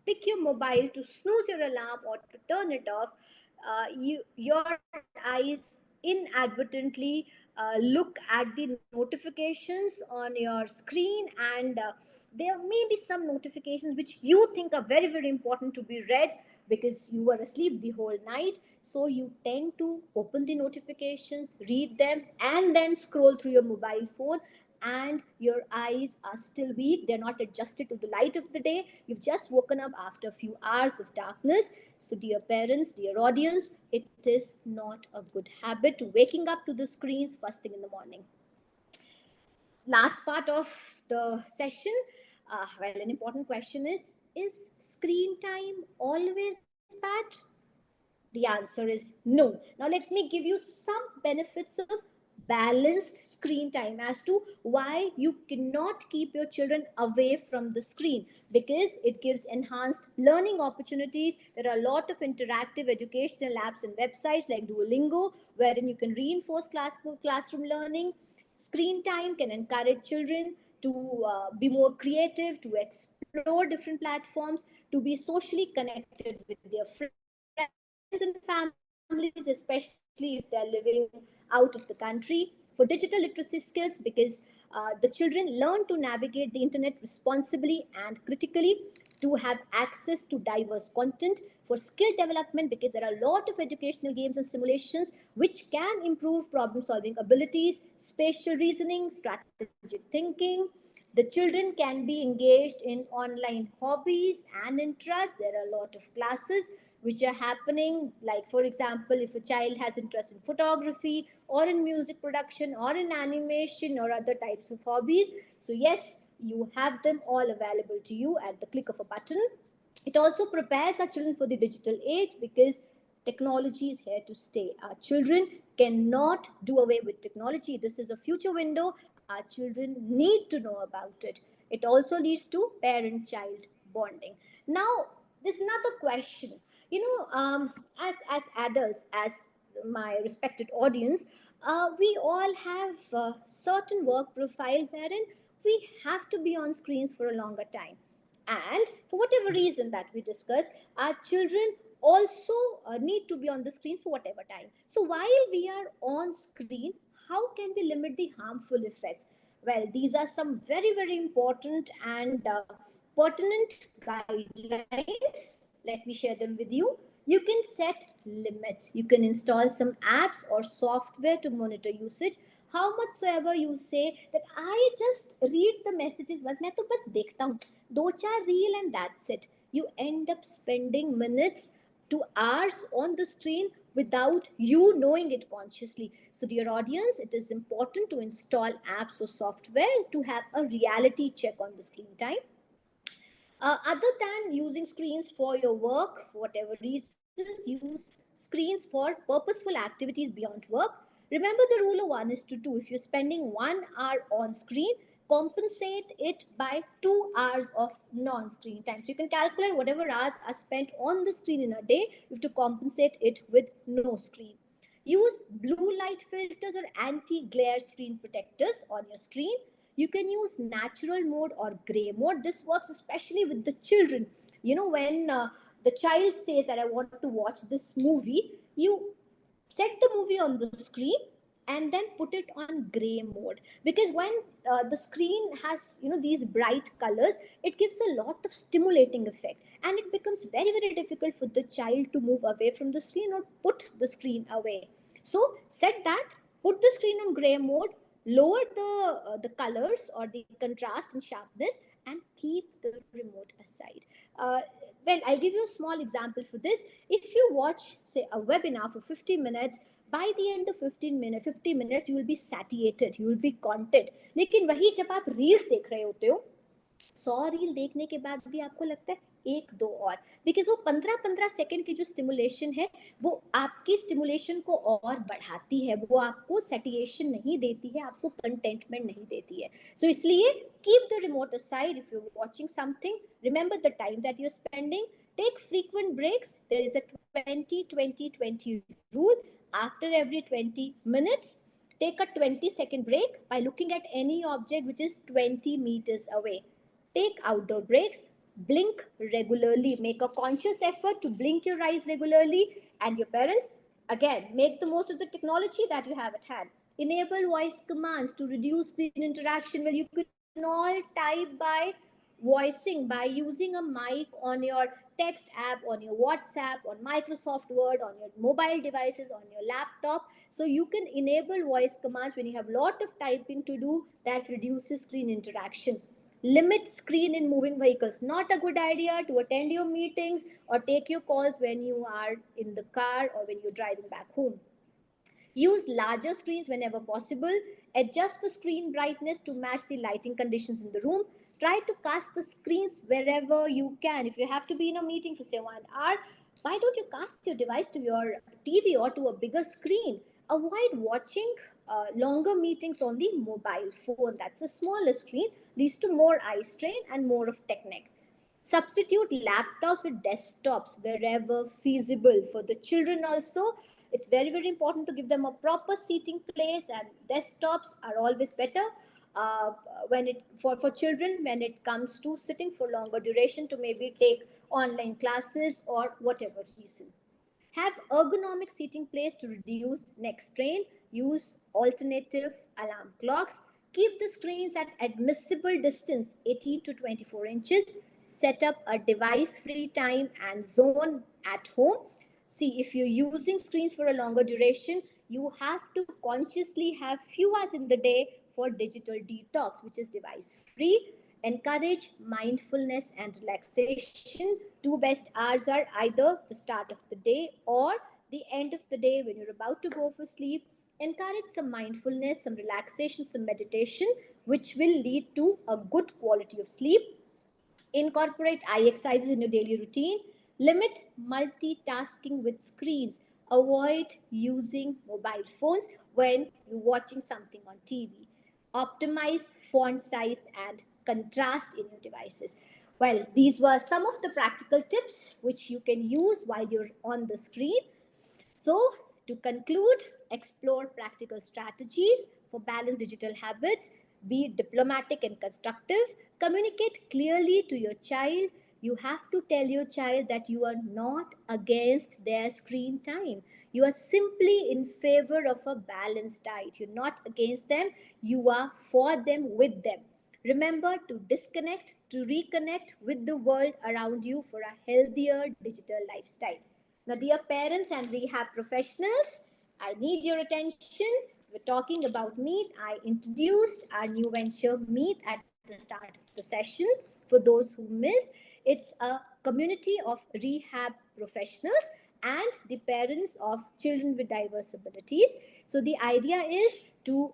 pick your mobile to snooze your alarm or to turn it off, your eyes inadvertently look at the notifications on your screen, and there may be some notifications which you think are very, very important to be read because you were asleep the whole night. So you tend to open the notifications, read them, and then scroll through your mobile phone, and your eyes are still weak. They're not adjusted to the light of the day. You've just woken up after a few hours of darkness. So, dear parents, dear audience, it is not a good habit to waking up to the screens first thing in the morning. Last part of the session, well, an important question is screen time always bad? The answer is no. Now, let me give you some benefits of balanced screen time as to why you cannot keep your children away from the screen, because it gives enhanced learning opportunities. There are a lot of interactive educational apps and websites like Duolingo, wherein you can reinforce classroom learning. Screen time can encourage children to be more creative, to explore different platforms, to be socially connected with their friends and families, especially if they're living out of the country. For digital literacy skills, because the children learn to navigate the internet responsibly and critically, to have access to diverse content. For skill development, because there are a lot of educational games and simulations which can improve problem solving abilities, spatial reasoning, strategic thinking. The children can be engaged in online hobbies and interests. There are a lot of classes which are happening, like for example, if a child has interest in photography or in music production or in animation or other types of hobbies, so yes, you have them all available to you at the click of a button. It also prepares our children for the digital age, because technology is here to stay. Our children cannot do away with technology. This is a future window. Our children need to know about it. It also leads to parent child bonding. Now, there's another question. As adults, as my respected audience, we all have a certain work profile wherein we have to be on screens for a longer time, and for whatever reason that we discuss, our children also need to be on the screens for whatever time. So while we are on screen, how can we limit the harmful effects? Well, these are some very, very important and pertinent guidelines. Let me share them with you. You can set limits. You can install some apps or software to monitor usage. How much soever you say that I just read the messages, बस मैं तो बस देखता हूँ, दो चार reel and that's it. You end up spending minutes to hours on the screen without you knowing it consciously. So, dear audience, it is important to install apps or software to have a reality check on the screen time. Other than using screens for your work, for whatever reasons, use screens for purposeful activities beyond work. Remember the rule of 1 is to 2. If you're spending 1 hour on screen, compensate it by 2 hours of non-screen time. So you can calculate whatever hours are spent on the screen in a day, you have to compensate it with no screen. Use blue light filters or anti-glare screen protectors on your screen. You can use natural mode or gray mode. This works especially with the children. When the child says that I want to watch this movie, you set the movie on the screen and then put it on gray mode, because when the screen has these bright colors, it gives a lot of stimulating effect, and it becomes very very difficult for the child to move away from the screen or put the screen away. So set that, put the screen on gray mode, lower the colors or the contrast and sharpness, and keep the remote aside. uh, well, I'll give you a small example for this. If you watch, say, a webinar for 50 minutes, by the end of 50 minutes, you will be satiated, you will be content. लेकिन वही जब आप reels देख रहे होते हो, 100 reel देखने के बाद भी आपको लगता है एक दो और, बिकॉज वो 15-15 सेकंड की जो स्टिमुलेशन है वो आपकी स्टिमुलेशन को और बढ़ाती है, वो आपको सेटिएशन नहीं देती है, आपको कंटेंटमेंट नहीं देती है. सो इसलिए keep the remote aside if you are watching something. Remember the time that you are spending. Take frequent breaks. There is a 20-20-20 rule. After every 20 minutes, take a 20-second break by looking at any object which is 20 meters away. Take outdoor breaks. Blink regularly. Make a conscious effort to blink your eyes regularly. And your parents, again, make the most of the technology that you have at hand. Enable voice commands to reduce screen interaction. Well, you can all type by voicing, by using a mic on your text app, on your WhatsApp, on Microsoft Word, on your mobile devices, on your laptop. So you can enable voice commands when you have a lot of typing to do, that reduces screen interaction. Limit screen in moving vehicles. Not a good idea to attend your meetings or take your calls when you are in the car or when you're driving back home. Use larger screens whenever possible. Adjust the screen brightness to match the lighting conditions in the room. Try to cast the screens wherever you can. If you have to be in a meeting for say 1 hour, why don't you cast your device to your TV or to a bigger screen? Avoid watching longer meetings on the mobile phone. That's a smaller screen, leads to more eye strain and more of technique. Substitute laptops with desktops wherever feasible. For the children also, it's very very important to give them a proper seating place, and desktops are always better uh, when it for children when it comes to sitting for longer duration to maybe take online classes or whatever reason. Have ergonomic seating place to reduce neck strain. Use alternative alarm clocks. Keep the screens at admissible distance, 18 to 24 inches. Set up a device free time and zone at home. See, if you're using screens for a longer duration, you have to consciously have few hours in the day for digital detox, which is device free. Encourage mindfulness and relaxation. Two best hours are either the start of the day or the end of the day when you're about to go for sleep. Encourage some mindfulness, some relaxation, some meditation, which will lead to a good quality of sleep. Incorporate eye exercises in your daily routine. Limit multitasking with screens. Avoid using mobile phones when you're watching something on TV. Optimize font size and contrast in your devices. Well, these were some of the practical tips which you can use while you're on the screen. So, to conclude, explore practical strategies for balanced digital habits, be diplomatic and constructive, communicate clearly to your child. You have to tell your child that you are not against their screen time. You are simply in favor of a balanced diet. You're not against them, you are for them, with them. Remember to disconnect, to reconnect with the world around you for a healthier digital lifestyle. Now, dear parents and rehab professionals, I need your attention. We're talking about MieT. I introduced our new venture, MieT, at the start of the session. For those who missed, it's a community of rehab professionals and the parents of children with diverse abilities. So, the idea is to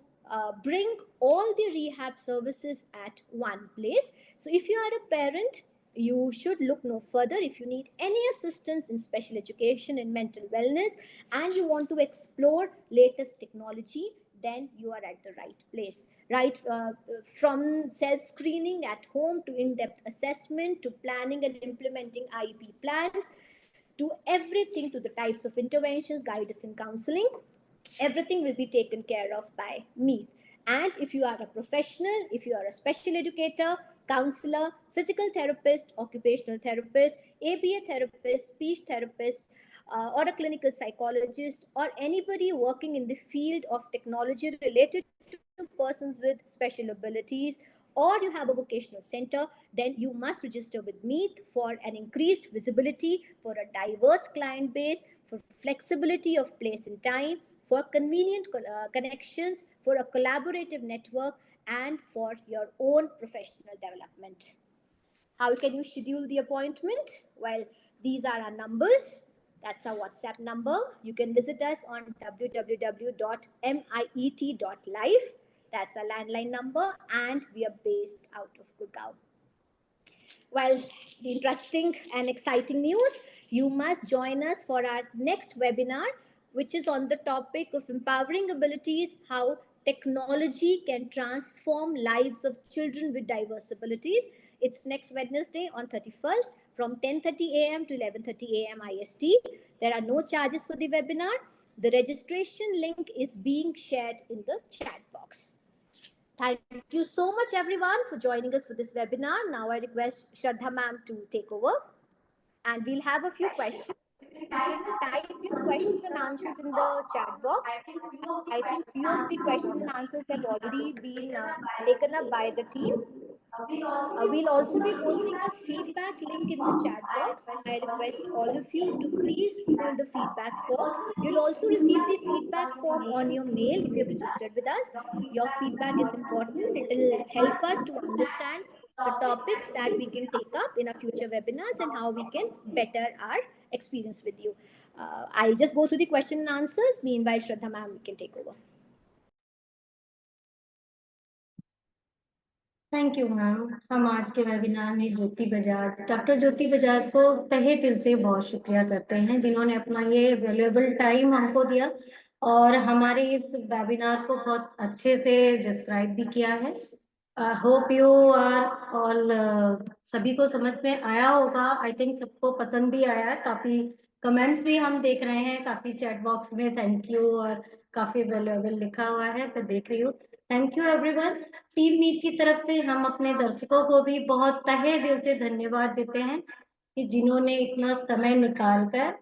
bring all the rehab services at one place. So, if you are a parent you should look no further. If you need any assistance in special education and mental wellness, and you want to explore latest technology, then you are at the right place. Right, from self screening at home to in depth assessment to planning and implementing IEP plans to everything, to the types of interventions, guidance, and counseling, everything will be taken care of by me. And if you are a professional, if you are a special educator, counselor, physical therapist, occupational therapist, ABA therapist, speech therapist, or a clinical psychologist, or anybody working in the field of technology related to persons with special abilities, or you have a vocational center, then you must register with MieT for an increased visibility, for a diverse client base, for flexibility of place and time, for convenient connections, for a collaborative network, and for your own professional development. How can you schedule the appointment? Well, these are our numbers. That's our WhatsApp number. You can visit us on www.miet.life. That's our landline number, and we are based out of Gurgaon. Well, the interesting and exciting news, you must join us for our next webinar, which is on the topic of empowering abilities, how technology can transform lives of children with diverse abilities. It's next Wednesday on 31st from 10:30 a.m. to 11:30 a.m. IST. There are no charges for the webinar. The registration link is being shared in the chat box. Thank you so much, everyone, for joining us for this webinar. Now I request Shraddha ma'am to take over, and we'll have a few questions. You can type your questions and answers in the chat box. I think few of the questions and answers have already been taken up by the team. We'll also be posting a feedback link in the chat box. I request all of you to please fill the feedback form. You'll also receive the feedback form on your mail if you've registered with us. Your feedback is important. It will help us to understand the topics that we can take up in our future webinars and how we can better our experience with you. I'll just go through the question and answers. Meanwhile, Shraddha ma'am, we can take over. Thank you ma'am. हम आज के webinar में ज्योति Bajaj, doctor ज्योति बजाज को तहे दिल से बहुत शुक्रिया करते हैं जिन्होंने अपना ये वैल्यूएबल टाइम हमको दिया और हमारे इस वेबिनार को बहुत अच्छे से डिस्क्राइब भी किया है। होप यू आर ऑल, सभी को समझ में आया होगा। आई थिंक सबको पसंद भी आया है। काफ़ी कमेंट्स भी हम देख रहे हैं, काफ़ी चैट बॉक्स में थैंक यू और काफ़ी वैल्यूएबल लिखा हुआ है, तो देख रही हूँ। Thank you everyone. Team meet की तरफ से हम अपने दर्शकों को भी बहुत तहे दिल से धन्यवाद देते हैं कि जिन्होंने इतना समय निकालकर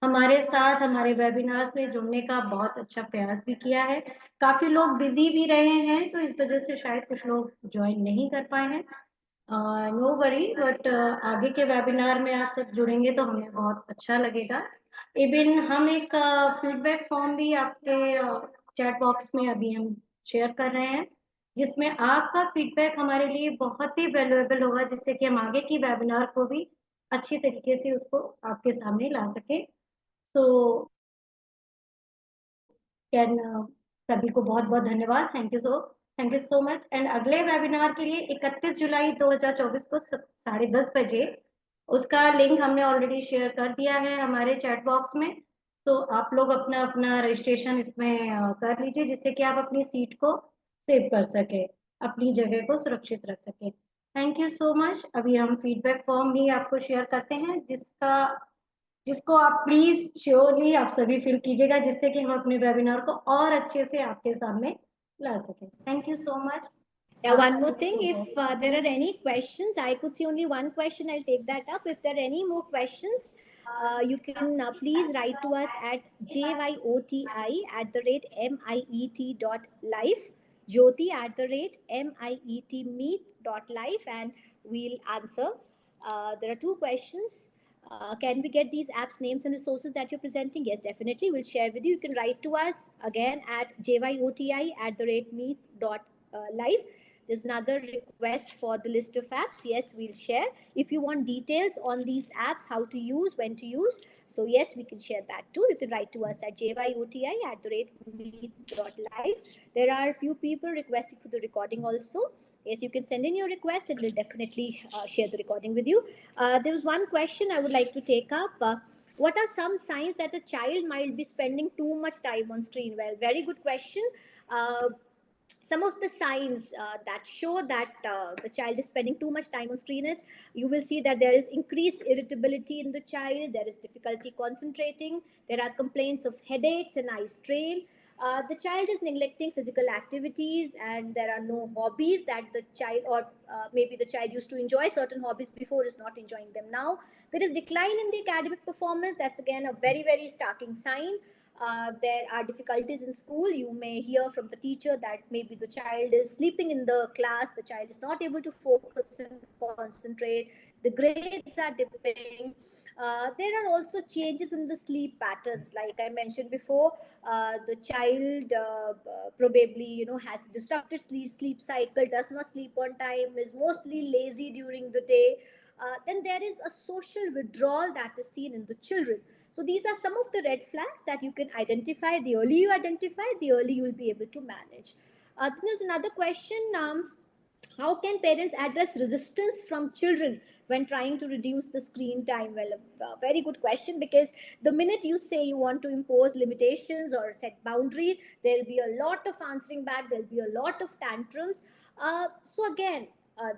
हमारे साथ हमारे वेबिनार्स में जुड़ने का बहुत अच्छा प्रयास भी किया है। काफी लोग बिजी भी रहे हैं, तो इस वजह से शायद कुछ लोग ज्वाइन नहीं कर पाए हैं। नो वरी, बट आगे के वेबिनार में आप सब जुड़ेंगे तो हमें बहुत अच्छा लगेगा। इवन हम एक फीडबैक फॉर्म भी आपके चैट बॉक्स में अभी हम शेयर कर रहे हैं, जिसमें आपका फीडबैक हमारे लिए बहुत ही वैल्यूएबल होगा, जिससे कि हम आगे की वेबिनार को भी अच्छी तरीके से उसको आपके सामने ला सकें। तो कैन सभी को बहुत बहुत धन्यवाद। Thank you so much. And अगले वेबिनार के लिए 31 जुलाई 2024 को 10:30 बजे, उसका लिंक हमने ऑलरेडी शेयर कर दिया है हमारे चैट बॉक्स में। तो आप लोग अपना अपना रजिस्ट्रेशन इसमें कर लीजिए, जिससे कि आप अपनी सीट को सेव कर सके, अपनी जगह को सुरक्षित रख सके। Thank you so much. अभी हम फीडबैक फॉर्म भी आपको शेयर करते हैं, जिसको आप प्लीज श्योरली आप सभी फिल कीजिएगा, जिससे कि हम अपने वेबिनार को और अच्छे से आपके सामने ला सकें। Thank you so much. Yeah, one more thing, if there are any questions, I could see only one question, I'll take that up. If there are any more questions, you can please write to us at jyoti@miet.life, Jyoti @mietmeet.life, and we'll answer. There are two questions. Can we get these apps names and resources that you're presenting? Yes, definitely. We'll share with you. You can write to us again at jyoti@meet.life. There's another request for the list of apps. Yes, we'll share. If you want details on these apps, how to use, when to use, so yes, we can share that too. You can write to us at jyoti@meet.life. There are a few people requesting for the recording also. Yes, you can send in your request and we'll definitely share the recording with you. There was one question I would like to take up. What are some signs that a child might be spending too much time on screen? Well, very good question. Uh, some of the signs that show that the child is spending too much time on screen is, you will see that there is increased irritability in the child, there is difficulty concentrating, there are complaints of headaches and eye strain. The child is neglecting physical activities, and there are no hobbies that the child, or maybe the child used to enjoy certain hobbies before, is not enjoying them now. There is decline in the academic performance. That's again a very, very starking sign. There are difficulties in school. You may hear from the teacher that maybe the child is sleeping in the class, the child is not able to focus and concentrate, the grades are dipping. There are also changes in the sleep patterns. Like I mentioned before, the child probably, has disrupted sleep cycle, does not sleep on time, is mostly lazy during the day. Then there is a social withdrawal that is seen in the children. So these are some of the red flags that you can identify. The early you identify, the early you will be able to manage. Then there's another question. How can parents address resistance from children when trying to reduce the screen time? Well, a very good question, because the minute you say you want to impose limitations or set boundaries, there'll be a lot of answering back, there'll be a lot of tantrums. So again,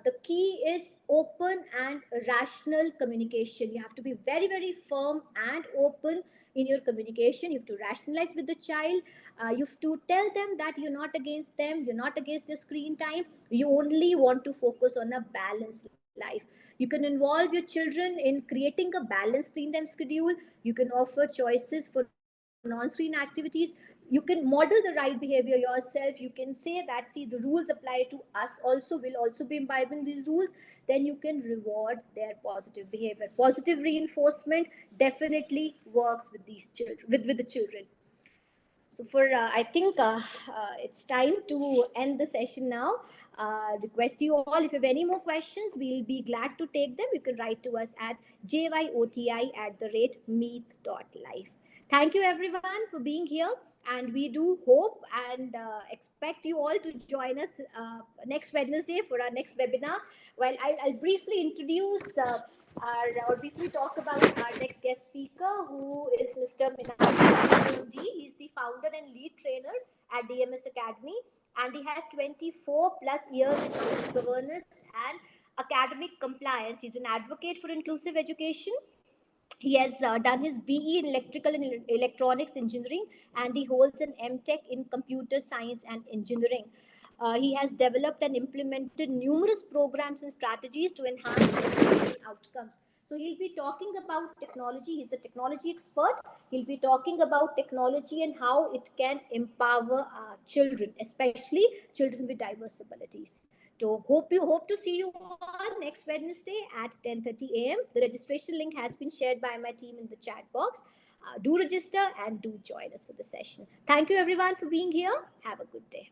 the key is open and rational communication. You have to be very, very firm and open in your communication. You have to rationalize with the child. You have to tell them that you're not against them, you're not against the screen time, you only want to focus on a balanced life. You can involve your children in creating a balanced screen time schedule. You can offer choices for non-screen activities. You can model the right behavior yourself. You can say that, see, the rules apply to us also, will also be imbibing these rules. Then you can reward their positive behavior. Positive reinforcement definitely works with these children, with the children. So for I think it's time to end the session now. Request you all, if you have any more questions, we'll be glad to take them. You can write to us at jyoti@meet.life. Thank you everyone for being here, and we do hope and expect you all to join us next Wednesday for our next webinar. Well, I'll briefly introduce or briefly talk about our next guest speaker, who is Mr. Minaj. He's the founder and lead trainer at DMS Academy, and he has 24 plus years in governance and academic compliance. He's an advocate for inclusive education. He has done his BE in electrical and electronics engineering, and he holds an MTech in computer science and engineering. He has developed and implemented numerous programs and strategies to enhance education outcomes. So he'll be talking about technology. He's a technology expert. He'll be talking about technology and how it can empower our children, especially children with diverse abilities. So hope to see you all next Wednesday at 10:30 a.m. The registration link has been shared by my team in the chat box. Do register and do join us for the session. Thank you everyone for being here. Have a good day.